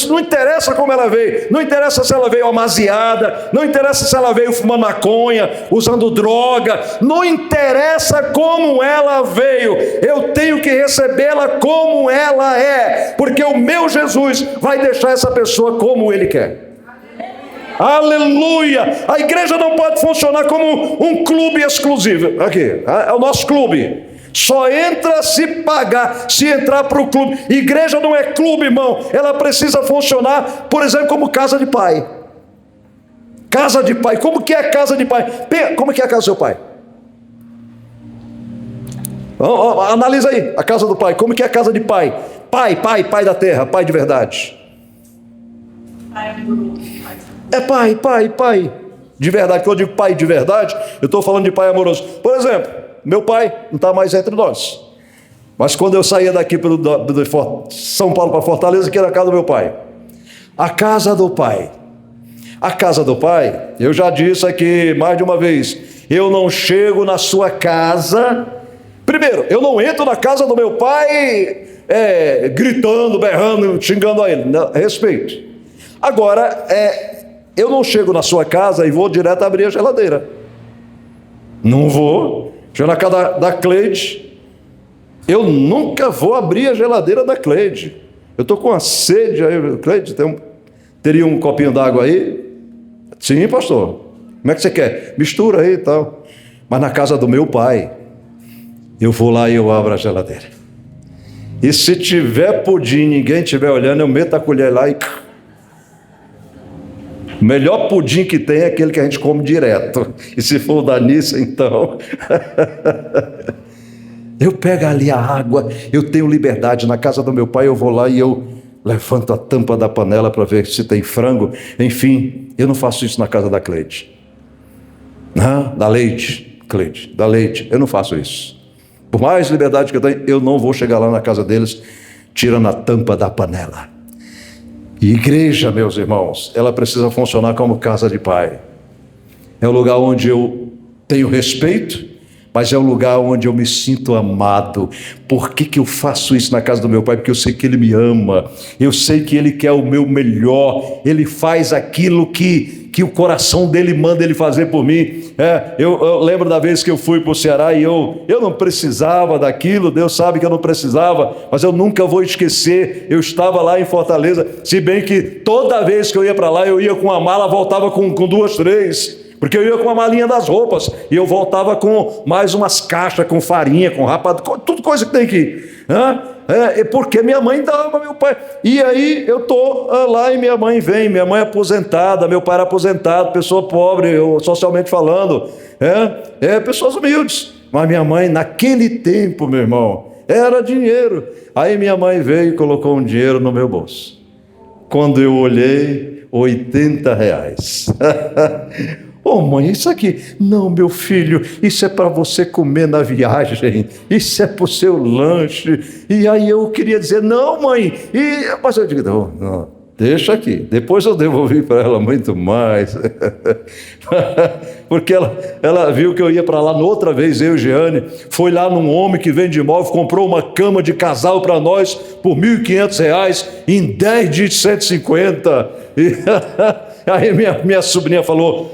não interessa como ela veio, não interessa se ela veio amaziada, não interessa se ela veio fumando maconha, usando droga, não interessa como ela veio, eu tenho que recebê-la como ela é, porque o meu Jesus vai deixar essa pessoa como Ele quer. Aleluia! A igreja não pode funcionar como um clube exclusivo. Aqui, é o nosso clube. Só entra se pagar, se entrar para o clube. Igreja não é clube, irmão. Ela precisa funcionar, por exemplo, como casa de pai. Casa de pai. Como que é casa de pai? Como que é a casa do seu pai? Analisa aí, a casa do pai. Como que é a casa de pai? Pai da terra, pai de verdade. É pai, de verdade. Quando eu digo pai de verdade, eu estou falando de pai amoroso. Por exemplo, meu pai não está mais entre nós. Mas quando eu saía daqui de São Paulo para Fortaleza, que era a casa do meu pai. A casa do pai. A casa do pai, eu já disse aqui mais de uma vez, eu não chego na sua casa. Primeiro, eu não entro na casa do meu pai gritando, berrando, xingando a ele. Não, respeito. Agora, eu não chego na sua casa e vou direto abrir a geladeira. Não vou. Chego na casa da Cleide. Eu nunca vou abrir a geladeira da Cleide. Eu estou com uma sede aí. Cleide, teria um copinho d'água aí? Sim, pastor. Como é que você quer? Mistura aí e tal. Mas na casa do meu pai, eu vou lá e eu abro a geladeira. E se tiver pudim, ninguém estiver olhando, eu meto a colher lá e... O melhor pudim que tem é aquele que a gente come direto. E se for o da Nissa, então... Eu pego ali a água, eu tenho liberdade. Na casa do meu pai, eu vou lá e eu levanto a tampa da panela para ver se tem frango. Enfim, eu não faço isso na casa da Cleide. Da Leite, Cleide, da Leite. Eu não faço isso. Por mais liberdade que eu tenho, eu não vou chegar lá na casa deles tirando a tampa da panela. E igreja, meus irmãos, ela precisa funcionar como casa de pai. É o lugar onde eu tenho respeito, mas é o lugar onde eu me sinto amado. Por que eu faço isso na casa do meu pai? Porque eu sei que Ele me ama, eu sei que Ele quer o meu melhor, Ele faz aquilo que o coração dele manda Ele fazer por mim. Eu lembro da vez que eu fui para o Ceará e eu não precisava daquilo, Deus sabe que eu não precisava, mas eu nunca vou esquecer, eu estava lá em Fortaleza, se bem que toda vez que eu ia para lá, eu ia com uma mala, voltava com 2, 3, porque eu ia com a malinha das roupas, e eu voltava com mais umas caixas, com farinha, com rapadura, tudo coisa que tem aqui. Porque minha mãe dava, meu pai. E aí eu estou lá e minha mãe vem, minha mãe é aposentada, meu pai era aposentado, pessoa pobre, socialmente falando, pessoas humildes. Mas minha mãe, naquele tempo, meu irmão, era dinheiro. Aí minha mãe veio e colocou um dinheiro no meu bolso. Quando eu olhei, R$80. Ô mãe, isso aqui, não, meu filho, isso é para você comer na viagem, isso é para o seu lanche. E aí eu queria dizer, não mãe, mas eu digo, não, deixa aqui, depois eu devolvi para ela muito mais. Porque ela viu que eu ia para lá outra vez, eu e Jeane, foi lá num homem que vende imóvel, comprou uma cama de casal para nós por R$1.500, em 10 dias de 150. Aí minha sobrinha falou,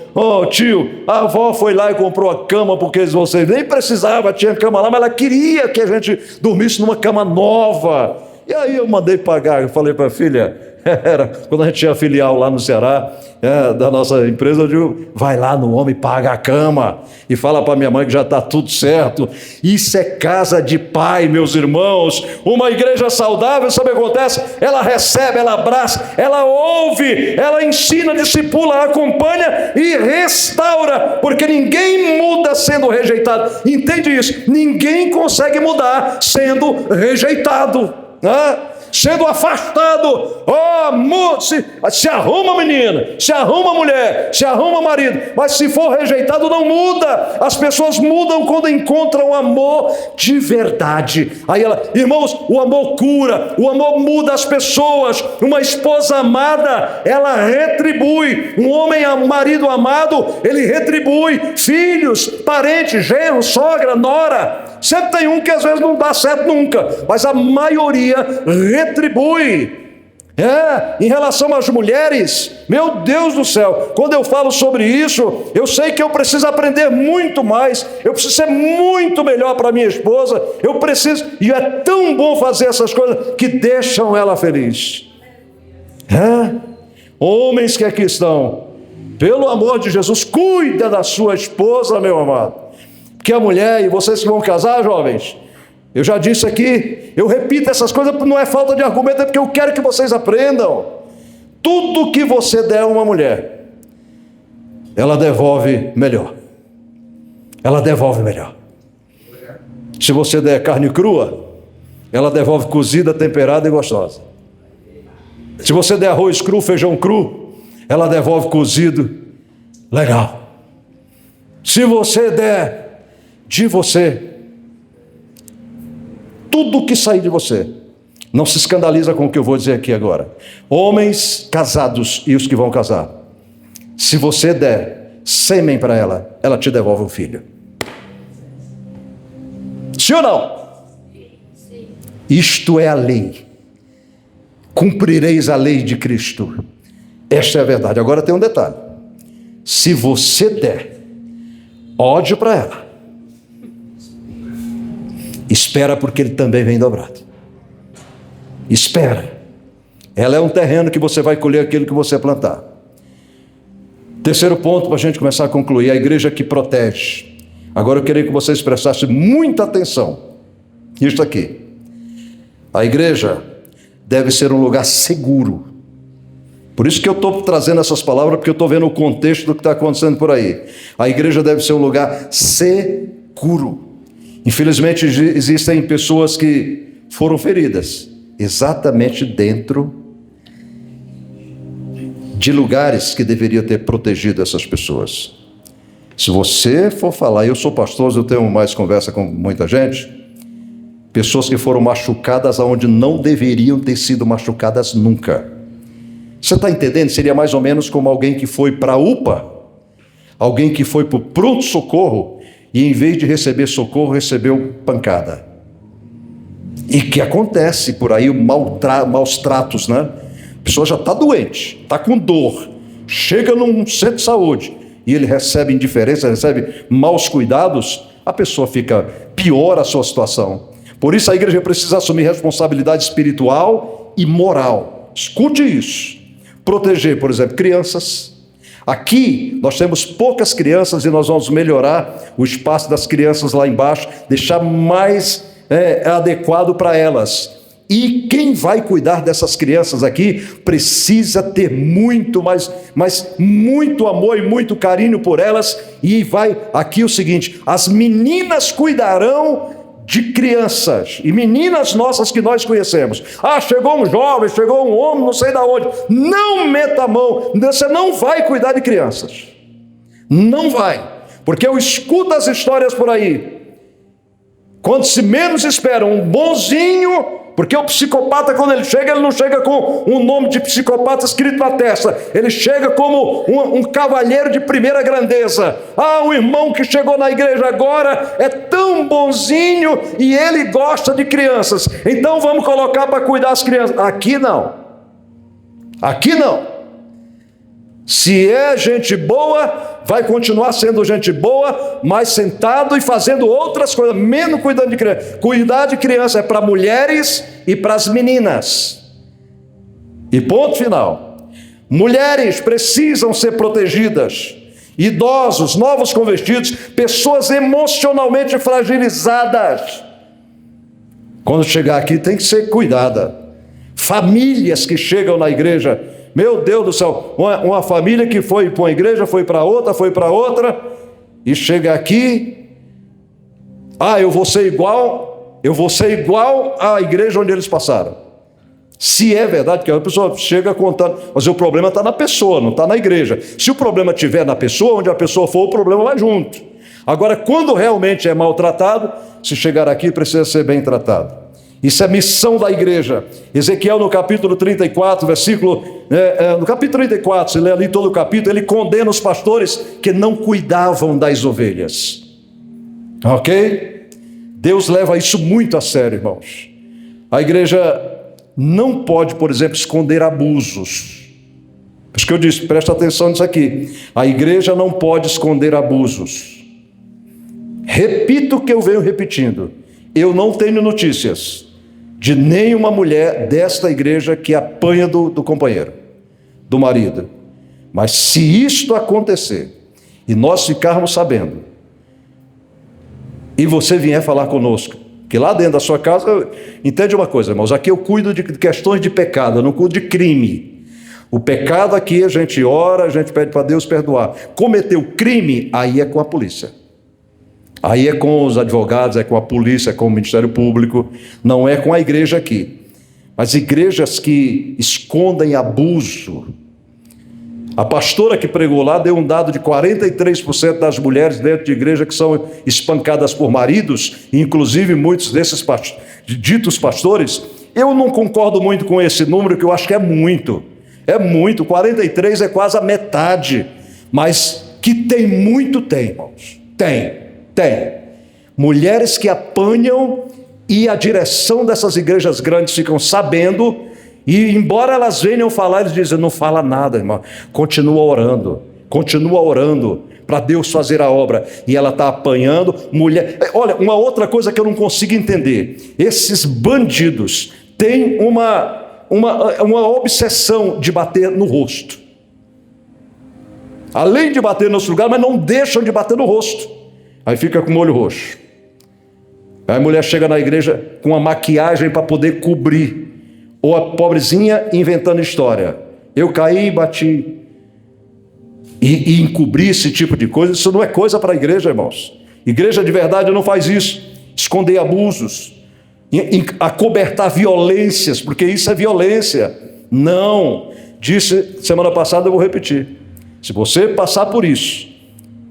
tio, a avó foi lá e comprou a cama porque vocês nem precisavam, tinha cama lá, mas ela queria que a gente dormisse numa cama nova. E aí eu mandei pagar, eu falei para a filha, quando a gente tinha filial lá no Ceará, da nossa empresa, eu digo, vai lá no homem, paga a cama, e fala para minha mãe que já está tudo certo. Isso é casa de pai, meus irmãos. Uma igreja saudável, sabe o que acontece? Ela recebe, ela abraça, ela ouve, ela ensina, discipula, acompanha e restaura, porque ninguém muda sendo rejeitado. Entende isso? Ninguém consegue mudar sendo rejeitado, sendo afastado. Se arruma menina, se arruma mulher, se arruma marido, mas se for rejeitado não muda. As pessoas mudam quando encontram amor de verdade. Aí irmãos, o amor cura, o amor muda as pessoas. Uma esposa amada, ela retribui. Um homem, marido amado, ele retribui. Filhos, parentes, genro, sogra, nora. Sempre tem um que às vezes não dá certo nunca, mas a maioria retribui. Em relação às mulheres, meu Deus do céu, quando eu falo sobre isso, eu sei que eu preciso aprender muito mais, eu preciso ser muito melhor para minha esposa, e é tão bom fazer essas coisas que deixam ela feliz. Homens que aqui estão, pelo amor de Jesus, cuida da sua esposa, meu amado. Porque a mulher, e vocês que vão casar, jovens, eu já disse aqui, eu repito essas coisas, não é falta de argumento, é porque eu quero que vocês aprendam. Tudo que você der a uma mulher, ela devolve melhor. Ela devolve melhor. Se você der carne crua, ela devolve cozida, temperada e gostosa. Se você der arroz cru, feijão cru, ela devolve cozido, legal. Se você der de você, tudo que sair de você, não se escandaliza com o que eu vou dizer aqui agora. Homens casados e os que vão casar, se você der sêmen para ela, ela te devolve um filho. Sim ou não? Sim. Isto é a lei. Cumprireis a lei de Cristo. Esta é a verdade. Agora tem um detalhe. Se você der ódio para ela, espera, porque ele também vem dobrado. Espera. Ela é um terreno que você vai colher aquilo que você plantar. Terceiro ponto, para a gente começar a concluir: a igreja que protege. Agora eu queria que vocês prestassem muita atenção nisto aqui. A igreja deve ser um lugar seguro. Por isso que eu estou trazendo essas palavras, porque eu estou vendo o contexto do que está acontecendo por aí. A igreja deve ser um lugar seguro. Infelizmente existem pessoas que foram feridas exatamente dentro de lugares que deveriam ter protegido essas pessoas. Se você for falar, eu sou pastor, eu tenho mais conversa com muita gente, pessoas que foram machucadas aonde não deveriam ter sido machucadas nunca. Você está entendendo? Seria mais ou menos como alguém que foi para a UPA, alguém que foi para o pronto-socorro, e em vez de receber socorro, recebeu pancada. E que acontece por aí, maus tratos, né? A pessoa já está doente, está com dor, chega num centro de saúde, e ele recebe indiferença, recebe maus cuidados, a pessoa fica, piora a sua situação. Por isso a igreja precisa assumir responsabilidade espiritual e moral. Escute isso. Proteger, por exemplo, crianças. Aqui nós temos poucas crianças e nós vamos melhorar o espaço das crianças lá embaixo, deixar mais adequado para elas. E quem vai cuidar dessas crianças aqui precisa ter muito, mas muito amor e muito carinho por elas. E vai aqui o seguinte: as meninas cuidarão de crianças, e meninas nossas que nós conhecemos. Chegou um jovem, chegou um homem, não sei de onde. Não meta a mão, você não vai cuidar de crianças. Não vai, porque eu escuto as histórias por aí. Quando se menos espera, um bonzinho. Porque o psicopata, quando ele chega, ele não chega com um nome de psicopata escrito na testa. Ele chega como um cavalheiro de primeira grandeza. O irmão que chegou na igreja agora é tão bonzinho e ele gosta de crianças. Então vamos colocar para cuidar das crianças. Aqui não. Aqui não. Se é gente boa, vai continuar sendo gente boa, mas sentado e fazendo outras coisas, menos cuidando de criança. Cuidar de criança é para mulheres e para as meninas. E ponto final. Mulheres precisam ser protegidas. Idosos, novos convertidos, pessoas emocionalmente fragilizadas. Quando chegar aqui tem que ser cuidada. Famílias que chegam na igreja. Meu Deus do céu, uma família que foi para uma igreja, foi para outra, e chega aqui, eu vou ser igual à igreja onde eles passaram. Se é verdade, que a pessoa chega contando, mas o problema está na pessoa, não está na igreja. Se o problema estiver na pessoa, onde a pessoa for, o problema vai junto. Agora, quando realmente é maltratado, se chegar aqui, precisa ser bem tratado. Isso é missão da igreja. Ezequiel, no capítulo 34, no capítulo 34, se lê ali todo o capítulo, ele condena os pastores que não cuidavam das ovelhas. Ok? Deus leva isso muito a sério, irmãos. A igreja não pode, por exemplo, esconder abusos. Por isso que eu disse, presta atenção nisso aqui. A igreja não pode esconder abusos. Repito o que eu venho repetindo. Eu não tenho notícias de nenhuma mulher desta igreja que apanha do companheiro, do marido. Mas se isto acontecer, e nós ficarmos sabendo, e você vier falar conosco, que lá dentro da sua casa, entende uma coisa, irmãos, aqui eu cuido de questões de pecado, eu não cuido de crime. O pecado aqui a gente ora, a gente pede para Deus perdoar. Cometeu crime, aí é com a polícia. Aí é com os advogados, é com a polícia, é com o Ministério Público, não é com a igreja aqui. Mas igrejas que escondem abuso. A pastora que pregou lá deu um dado de 43% das mulheres dentro de igreja que são espancadas por maridos, inclusive muitos desses ditos pastores. Eu não concordo muito com esse número, que eu acho que é muito. 43 é quase a metade. Mas que tem muito, tem, irmãos. Tem. Mulheres que apanham e a direção dessas igrejas grandes ficam sabendo, e embora elas venham falar, eles dizem: não fala nada, irmão, continua orando para Deus fazer a obra. E ela está apanhando. Olha, uma outra coisa que eu não consigo entender: esses bandidos têm uma obsessão de bater no rosto. Além de bater nos lugares, mas não deixam de bater no rosto. Aí fica com o olho roxo. Aí a mulher chega na igreja com uma maquiagem para poder cobrir. Ou a pobrezinha inventando história. Eu caí e bati. E encobrir esse tipo de coisa, isso não é coisa para a igreja, irmãos. Igreja de verdade não faz isso. Esconder abusos. Acobertar violências, porque isso é violência. Não. Disse semana passada, eu vou repetir. Se você passar por isso,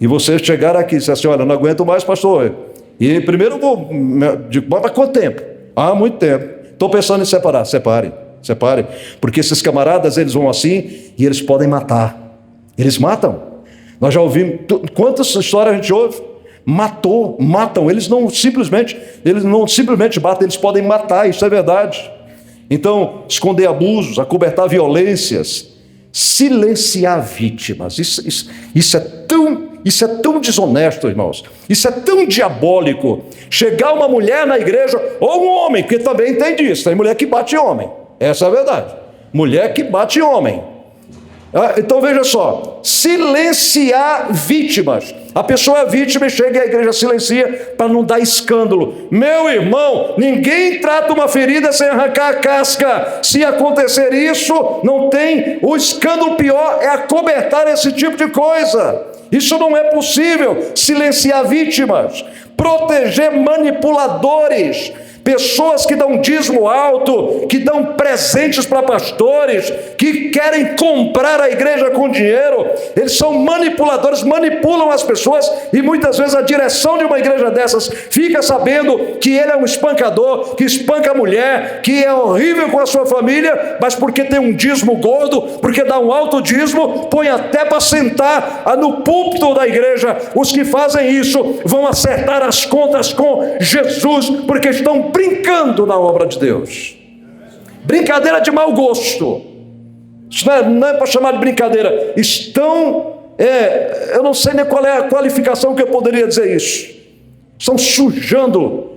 e você chegar aqui e dizer assim: olha, não aguento mais, pastor. E primeiro eu vou... Digo, mas quanto tempo? Muito tempo. Estou pensando em separar. Separe. Porque esses camaradas, eles vão assim e eles podem matar. Eles matam. Nós já ouvimos... Quantas histórias a gente ouve? Matam. Eles não simplesmente batem, eles podem matar. Isso é verdade. Então, esconder abusos, acobertar violências, silenciar vítimas. Isso é tão desonesto, irmãos. Isso é tão diabólico. Chegar uma mulher na igreja, ou um homem, que também tem disso. Tem mulher que bate homem. Essa é a verdade. Mulher que bate homem. Então veja só, silenciar vítimas. A pessoa é vítima e chega e a igreja silencia para não dar escândalo. Meu irmão, ninguém trata uma ferida sem arrancar a casca. Se acontecer isso, não tem. O escândalo pior é acobertar esse tipo de coisa. Isso não é possível. Silenciar vítimas, proteger manipuladores, pessoas que dão dízimo alto, que dão presentes para pastores, que querem comprar a igreja com dinheiro. Eles são manipuladores, manipulam as pessoas, e muitas vezes a direção de uma igreja dessas fica sabendo que ele é um espancador, que espanca a mulher, que é horrível com a sua família, mas porque tem um dízimo gordo, porque dá um alto dízimo, põe até para sentar no púlpito da igreja. Os que fazem isso vão acertar as contas com Jesus, porque estão brincando na obra de Deus. Brincadeira de mau gosto. Isso não é para chamar de brincadeira. Eu não sei nem qual é a qualificação que eu poderia dizer isso. Estão sujando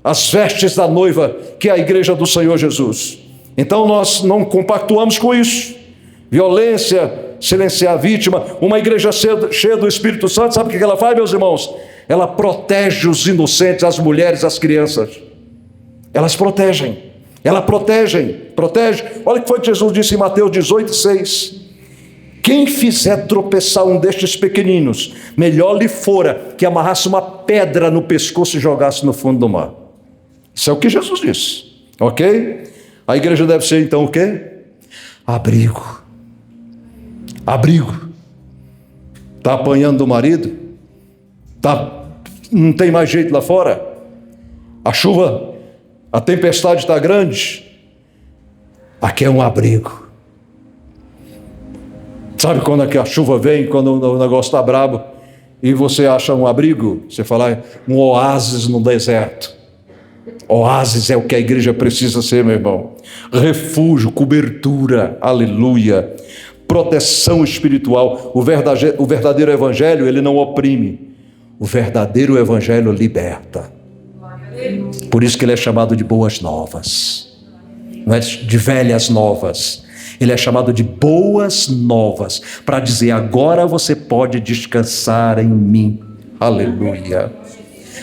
as vestes da noiva, que é a igreja do Senhor Jesus. Então nós não compactuamos com isso. Violência, silenciar a vítima. Uma igreja cheia do Espírito Santo, sabe o que ela faz, meus irmãos? Ela protege os inocentes, as mulheres, as crianças. Elas protegem. Protege. Olha o que foi que Jesus disse em Mateus 18:6. Quem fizer tropeçar um destes pequeninos, melhor lhe fora que amarrasse uma pedra no pescoço e jogasse no fundo do mar. Isso é o que Jesus disse, ok? A igreja deve ser então o quê? Abrigo. Está apanhando do marido? Não tem mais jeito lá fora? A tempestade está grande? Aqui é um abrigo. Sabe quando a chuva vem, quando o negócio está brabo, e você acha um abrigo? Você fala, um oásis no deserto. Oásis é o que a igreja precisa ser, meu irmão. Refúgio, cobertura, aleluia. Proteção espiritual. O verdadeiro evangelho, ele não oprime. O verdadeiro evangelho liberta. Por isso que ele é chamado de boas novas. Não é de velhas novas. Ele é chamado de boas novas, para dizer, agora você pode descansar em mim. Aleluia.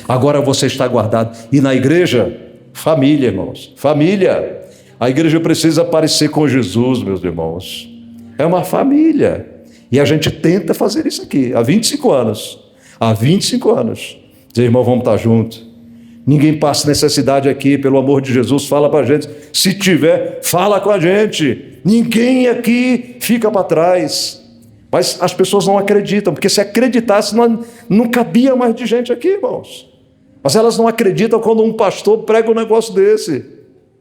Agora você está guardado. E na igreja, família, irmãos. Família. A igreja precisa parecer com Jesus, meus irmãos. É uma família. E a gente tenta fazer isso aqui há 25 anos. Há 25 anos. Dizer, irmão, vamos estar juntos. Ninguém passa necessidade aqui, pelo amor de Jesus, fala para a gente. Se tiver, fala com a gente. Ninguém aqui fica para trás. Mas as pessoas não acreditam, porque se acreditasse, não cabia mais de gente aqui, irmãos. Mas elas não acreditam quando um pastor prega um negócio desse,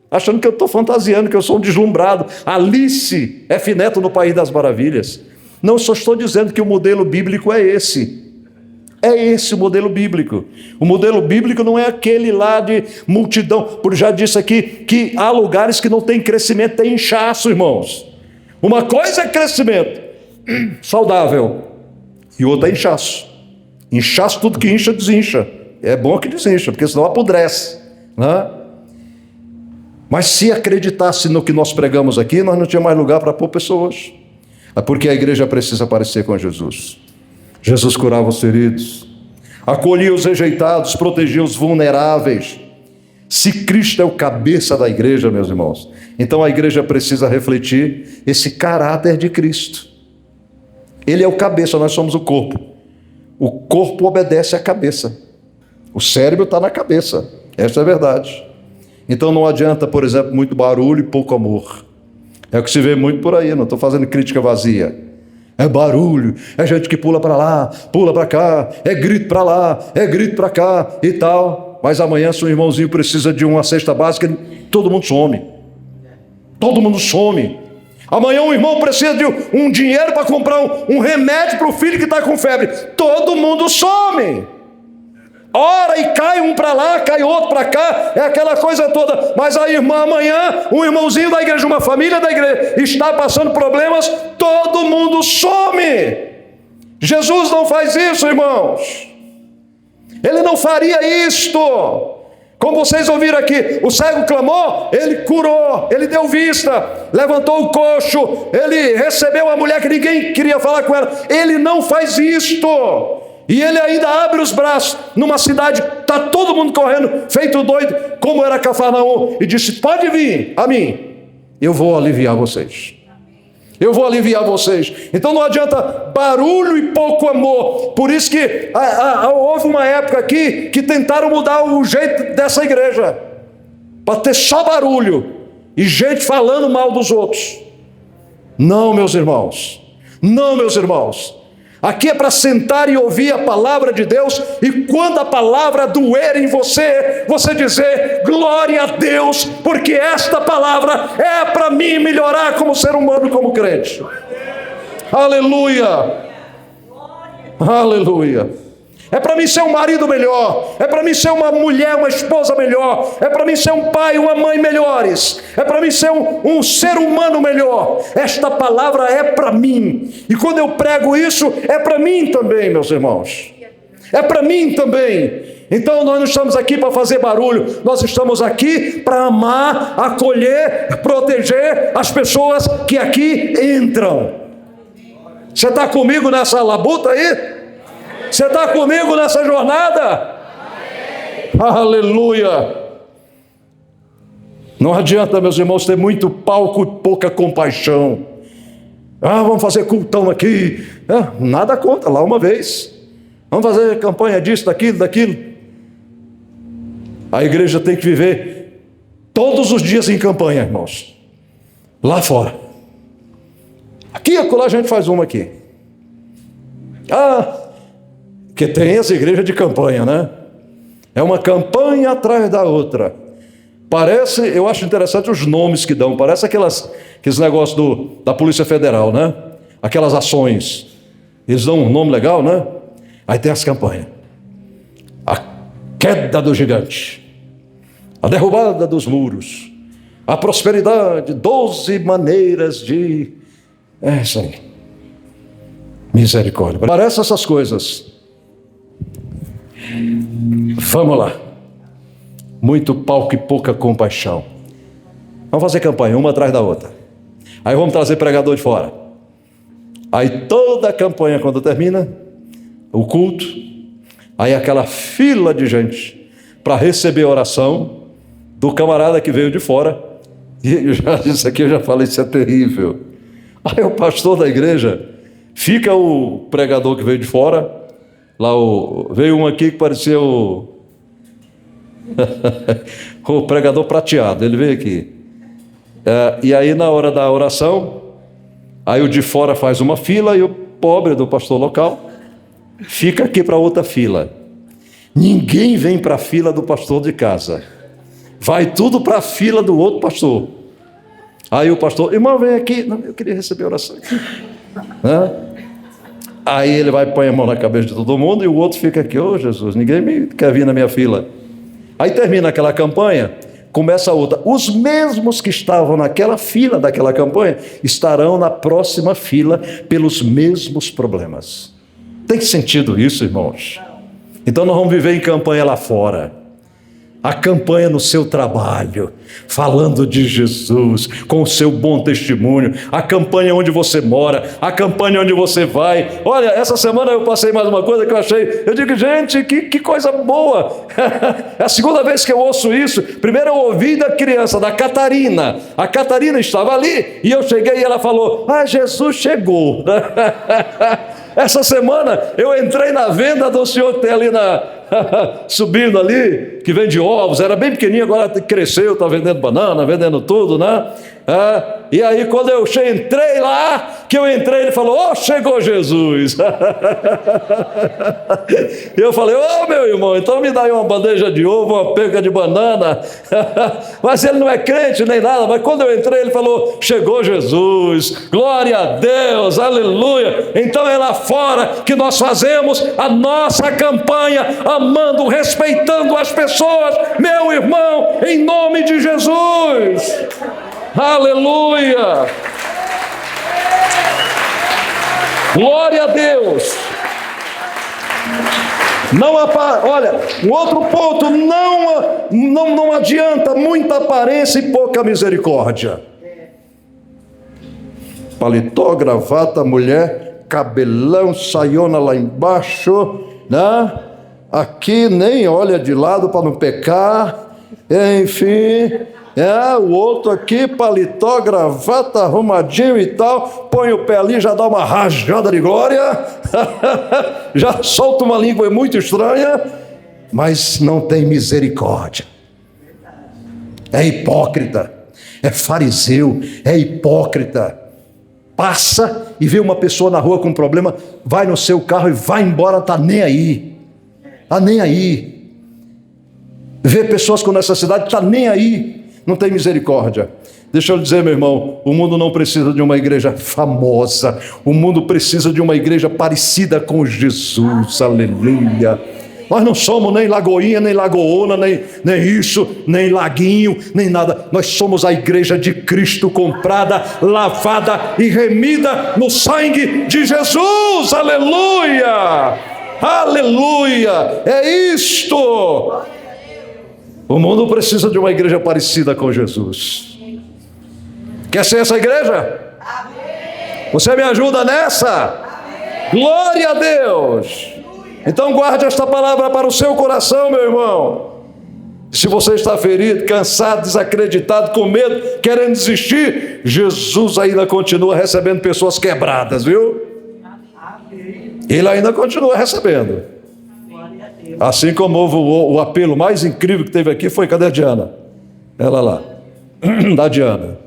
achando que eu estou fantasiando, que eu sou um deslumbrado. Alice F. Neto no País das Maravilhas. Não, só estou dizendo que o modelo bíblico é esse. É esse o modelo bíblico. O modelo bíblico não é aquele lá de multidão. Por já disse aqui que há lugares que não tem crescimento, tem inchaço, irmãos. Uma coisa é crescimento saudável e outra é inchaço. Inchaço, tudo que incha, desincha. É bom que desincha, porque senão apodrece, né? Mas se acreditasse no que nós pregamos aqui, nós não tínhamos mais lugar para pôr pessoas. É porque a igreja precisa parecer com Jesus. Jesus curava os feridos, acolhia os rejeitados, protegia os vulneráveis. Se Cristo é o cabeça da igreja, meus irmãos, então a igreja precisa refletir esse caráter de Cristo. Ele é o cabeça, nós somos o corpo. O corpo obedece à cabeça. O cérebro está na cabeça. Essa é a verdade. Então não adianta, por exemplo, muito barulho e pouco amor. É o que se vê muito por aí, não estou fazendo crítica vazia. É barulho, é gente que pula para lá, pula para cá, é grito para lá, é grito para cá e tal. Mas amanhã, se um irmãozinho precisa de uma cesta básica, todo mundo some. Todo mundo some. Amanhã um irmão precisa de um dinheiro para comprar um remédio para o filho que está com febre. Todo mundo some. Ora e cai um para lá, cai outro para cá, é aquela coisa toda. Mas a irmã amanhã, um irmãozinho da igreja, uma família da igreja, está passando problemas, todo mundo some. Jesus não faz isso, irmãos. Ele não faria isto. Como vocês ouviram aqui, o cego clamou, ele curou, ele deu vista, levantou o coxo, ele recebeu a mulher que ninguém queria falar com ela. Ele não faz isto. E ele ainda abre os braços numa cidade, está todo mundo correndo, feito doido, como era Cafarnaum, e disse: pode vir a mim, eu vou aliviar vocês. Eu vou aliviar vocês. Então não adianta barulho e pouco amor. Por isso que houve uma época aqui que tentaram mudar o jeito dessa igreja, para ter só barulho e gente falando mal dos outros. Não, meus irmãos. Não, meus irmãos. Aqui é para sentar e ouvir a palavra de Deus, e quando a palavra doer em você, você dizer: glória a Deus, porque esta palavra é para mim melhorar como ser humano, como crente. Aleluia, aleluia. É para mim ser um marido melhor, é para mim ser uma mulher, uma esposa melhor, é para mim ser um pai, uma mãe melhores, é para mim ser um ser humano melhor. Esta palavra é para mim, e quando eu prego isso, é para mim também, meus irmãos, é para mim também. Então nós não estamos aqui para fazer barulho, nós estamos aqui para amar, acolher, proteger as pessoas que aqui entram. Você está comigo nessa labuta aí? Você está comigo nessa jornada? Amém. Aleluia. Não adianta, meus irmãos, ter muito palco e pouca compaixão. Vamos fazer cultão aqui. Nada contra, lá uma vez. Vamos fazer campanha disso, daquilo. A igreja tem que viver todos os dias em campanha, irmãos. Lá fora. Aqui e acolá a gente faz uma aqui. Que tem as igrejas de campanha, né? É uma campanha atrás da outra. Parece, eu acho interessante os nomes que dão. Parece aqueles negócios da Polícia Federal, né? Aquelas ações. Eles dão um nome legal, né? Aí tem as campanhas. A queda do gigante. A derrubada dos muros. A prosperidade. 12 maneiras de... É isso aí. Misericórdia. Parece essas coisas. Vamos lá. Muito palco e pouca compaixão. Vamos fazer campanha, uma atrás da outra. Aí vamos trazer pregador de fora. Aí toda a campanha, quando termina o culto, aí aquela fila de gente para receber a oração do camarada que veio de fora. E isso aqui eu já falei, isso é terrível. Aí o pastor da igreja, fica o pregador que veio de fora. Veio um aqui que parecia o pregador prateado, ele veio aqui. E aí na hora da oração, aí o de fora faz uma fila e o pobre do pastor local fica aqui para outra fila. Ninguém vem para a fila do pastor de casa, vai tudo para a fila do outro pastor. Aí o pastor: irmão, vem aqui. Não, eu queria receber a oração aqui. Aí ele vai pôr a mão na cabeça de todo mundo e o outro fica aqui: ô Jesus, ninguém quer vir na minha fila. Aí termina aquela campanha, começa a outra. Os mesmos que estavam naquela fila daquela campanha estarão na próxima fila pelos mesmos problemas. Tem sentido isso, irmãos? Então nós vamos viver em campanha lá fora. A campanha no seu trabalho, falando de Jesus, com o seu bom testemunho. A campanha onde você mora, a campanha onde você vai. Olha, essa semana eu passei mais uma coisa que eu achei. Eu digo: gente, que coisa boa. É a segunda vez que eu ouço isso. Primeiro eu ouvi da criança, da Catarina. A Catarina estava ali e eu cheguei e ela falou: Jesus chegou. Essa semana eu entrei na venda do senhor que tem ali subindo ali, que vende ovos. Era bem pequenininho, agora cresceu, está vendendo banana, vendendo tudo, né? E aí quando eu entrei lá, ele falou: chegou Jesus. E eu falei: meu irmão, então me dá aí uma bandeja de ovo, uma penca de banana. Mas ele não é crente nem nada. Mas quando eu entrei, ele falou: chegou Jesus, glória a Deus, aleluia. Então é lá fora que nós fazemos a nossa campanha, amando, respeitando as pessoas, meu irmão, em nome de Jesus. Aleluia! Glória a Deus! Olha, um outro ponto, não adianta muita aparência e pouca misericórdia. Paletó, gravata, mulher, cabelão, saiona lá embaixo, né? Aqui nem olha de lado para não pecar, enfim, o outro aqui, paletó, gravata, arrumadinho e tal, põe o pé ali, já dá uma rajada de glória, já solta uma língua muito estranha, mas não tem misericórdia. É hipócrita, é fariseu, é hipócrita. Passa e vê uma pessoa na rua com um problema, vai no seu carro e vai embora, está nem aí. Está nem aí. Vê pessoas com necessidade, está nem aí. Não tem misericórdia. Deixa eu dizer, meu irmão, o mundo não precisa de uma igreja famosa. O mundo precisa de uma igreja parecida com Jesus. Aleluia. Nós não somos nem Lagoinha, nem Lagoona, nem isso, nem Laguinho, nem nada. Nós somos a igreja de Cristo, comprada, lavada e remida no sangue de Jesus. Aleluia! Aleluia! É isto! O mundo precisa de uma igreja parecida com Jesus. Quer ser essa igreja? Você me ajuda nessa? Glória a Deus! Então guarde esta palavra para o seu coração, meu irmão. Se você está ferido, cansado, desacreditado, com medo, querendo desistir, Jesus ainda continua recebendo pessoas quebradas, viu? Ele ainda continua recebendo. Assim como houve o apelo mais incrível que teve aqui, foi, cadê a Diana? Ela lá, da Diana.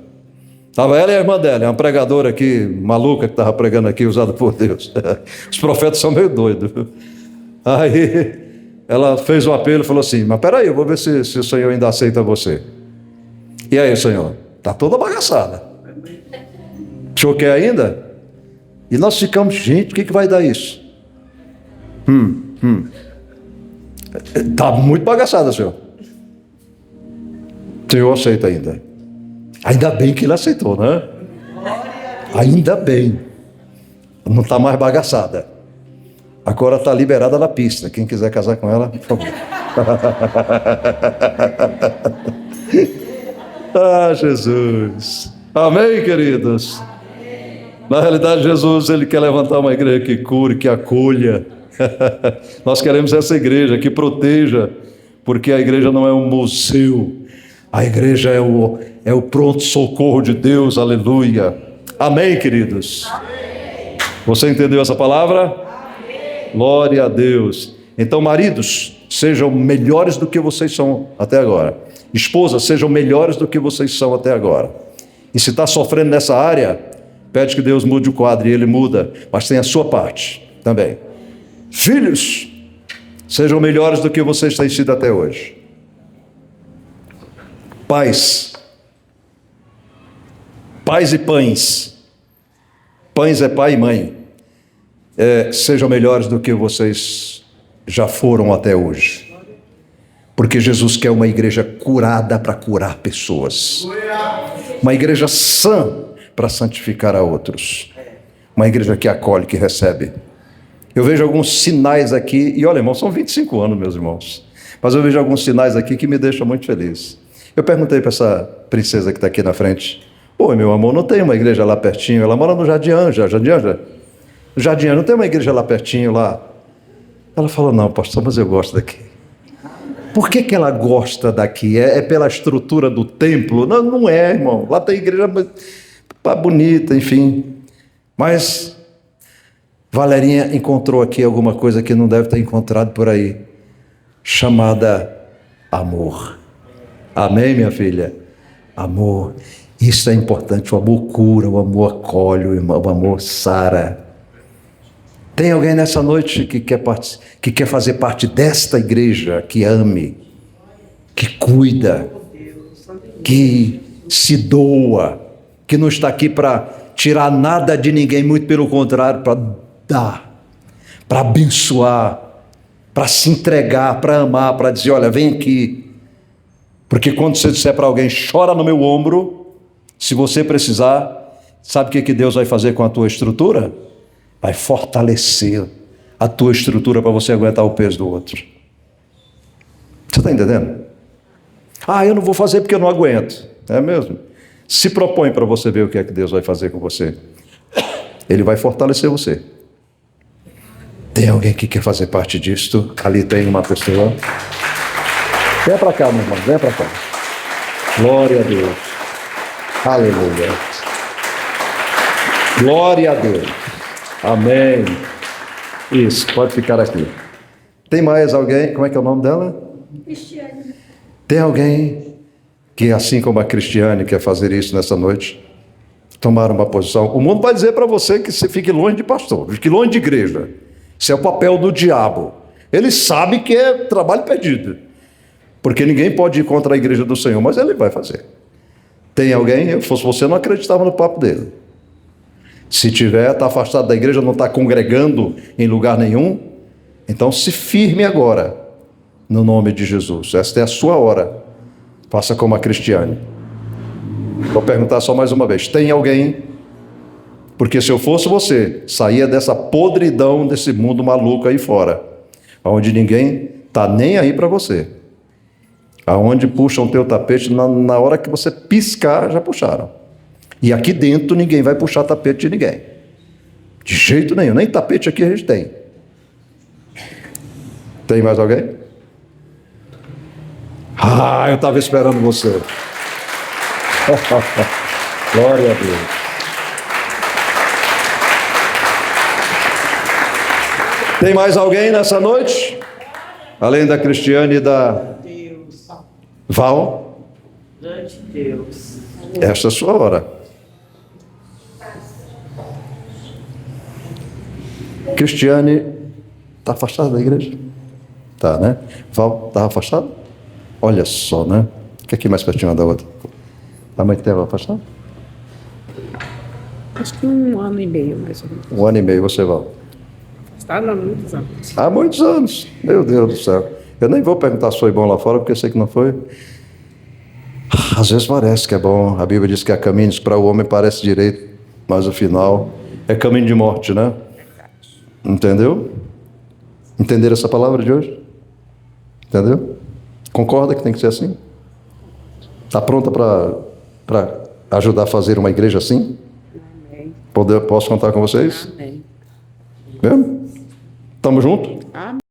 Estava ela e a irmã dela, uma pregadora aqui, maluca, que estava pregando aqui, usada por Deus. Os profetas são meio doidos. Aí ela fez um apelo e falou assim, mas peraí, eu vou ver se o Senhor ainda aceita você. E aí, Senhor? Está toda bagaçada. O senhor quer ainda? E nós ficamos, gente, o que vai dar isso? Está muito bagaçada, Senhor. O Senhor aceita ainda. Ainda bem que ele aceitou, né? Ainda bem. Não está mais bagaçada. Agora está liberada na pista. Quem quiser casar com ela, por favor. Ah, Jesus. Amém, queridos? Na realidade, Jesus, ele quer levantar uma igreja que cure, que acolha. Nós queremos essa igreja que proteja, porque a igreja não é um museu. A igreja é o pronto-socorro de Deus. Aleluia. Amém, queridos? Amém. Você entendeu essa palavra? Glória a Deus. Então, maridos, sejam melhores do que vocês são até agora. Esposas, sejam melhores do que vocês são até agora. E se está sofrendo nessa área, pede que Deus mude o quadro, e Ele muda, mas tem a sua parte também. Filhos, sejam melhores do que vocês têm sido até hoje. Pais e pães. Pães é pai e mãe. Sejam melhores do que vocês já foram até hoje. Porque Jesus quer uma igreja curada para curar pessoas. Uma igreja sã para santificar a outros. Uma igreja que acolhe, que recebe. Eu vejo alguns sinais aqui, e olha, irmão, são 25 anos, meus irmãos. Mas eu vejo alguns sinais aqui que me deixam muito feliz. Eu perguntei para essa princesa que está aqui na frente, meu amor, não tem uma igreja lá pertinho? Ela mora no Jardim Anja. No Jardim Anja, não tem uma igreja lá pertinho, lá? Ela falou, não, pastor, mas eu gosto daqui. Por que ela gosta daqui? É pela estrutura do templo? Não é, irmão. Lá tem igreja bonita, enfim. Mas Valerinha encontrou aqui alguma coisa que não deve ter encontrado por aí, chamada amor. Amém, minha filha? Amor. Isso é importante. O amor cura, o amor acolhe, o amor sara. Tem alguém nessa noite que quer fazer parte desta igreja, que ame, que cuida, que se doa, que não está aqui para tirar nada de ninguém, muito pelo contrário, para dar, para abençoar, para se entregar, para amar, para dizer, olha, vem aqui. Porque quando você disser para alguém, chora no meu ombro, se você precisar, sabe o que Deus vai fazer com a tua estrutura? Vai fortalecer a tua estrutura para você aguentar o peso do outro. Você está entendendo? Ah, eu não vou fazer porque eu não aguento. É mesmo? Se propõe para você ver o que é que Deus vai fazer com você. Ele vai fortalecer você. Tem alguém que quer fazer parte disto? Ali tem uma pessoa. Vem para cá, meu irmão, vem para cá. Glória a Deus. Aleluia. Glória a Deus. Amém. Isso, pode ficar aqui. Tem mais alguém? Como é que é o nome dela? Cristiane. Tem alguém que, assim como a Cristiane, quer fazer isso nessa noite? Tomar uma posição. O mundo vai dizer para você que você fique longe de pastor, fique longe de igreja. Isso é o papel do diabo. Ele sabe que é trabalho perdido, porque ninguém pode ir contra a igreja do Senhor, mas ele vai fazer. Tem alguém? Eu fosse você, não acreditava no papo dele. Se tiver, está afastado da igreja, não está congregando em lugar nenhum, então se firme agora, no nome de Jesus. Esta é a sua hora. Faça como a Cristiane. Vou perguntar só mais uma vez. Tem alguém? Porque se eu fosse você, saía dessa podridão desse mundo maluco aí fora, onde ninguém está nem aí para você. Aonde puxam o teu tapete, na hora que você piscar, já puxaram. E aqui dentro ninguém vai puxar tapete de ninguém. De jeito nenhum. Nem tapete aqui a gente tem. Tem mais alguém? Ah, eu estava esperando você. Glória a Deus. Tem mais alguém nessa noite? Além da Cristiane e da Deus. Val? Grande Deus. Esta é a sua hora. Cristiane está afastada da igreja? Tá, né? Val, está afastada? Olha só, né? Fica aqui mais pertinho uma da outra. Há muito tempo afastada? Acho que 1 ano e meio, mais ou menos. 1 ano e meio, você, Val? Está há muitos anos. Há muitos anos. Meu Deus do céu. Eu nem vou perguntar se foi bom lá fora, porque eu sei que não foi. Às vezes parece que é bom. A Bíblia diz que há caminhos para o homem parece direito, mas o final é caminho de morte, né? Entendeu? Entenderam essa palavra de hoje? Entendeu? Concorda que tem que ser assim? Está pronta para ajudar a fazer uma igreja assim? Amém. Posso contar com vocês? Amém. Mesmo? Estamos juntos? Amém.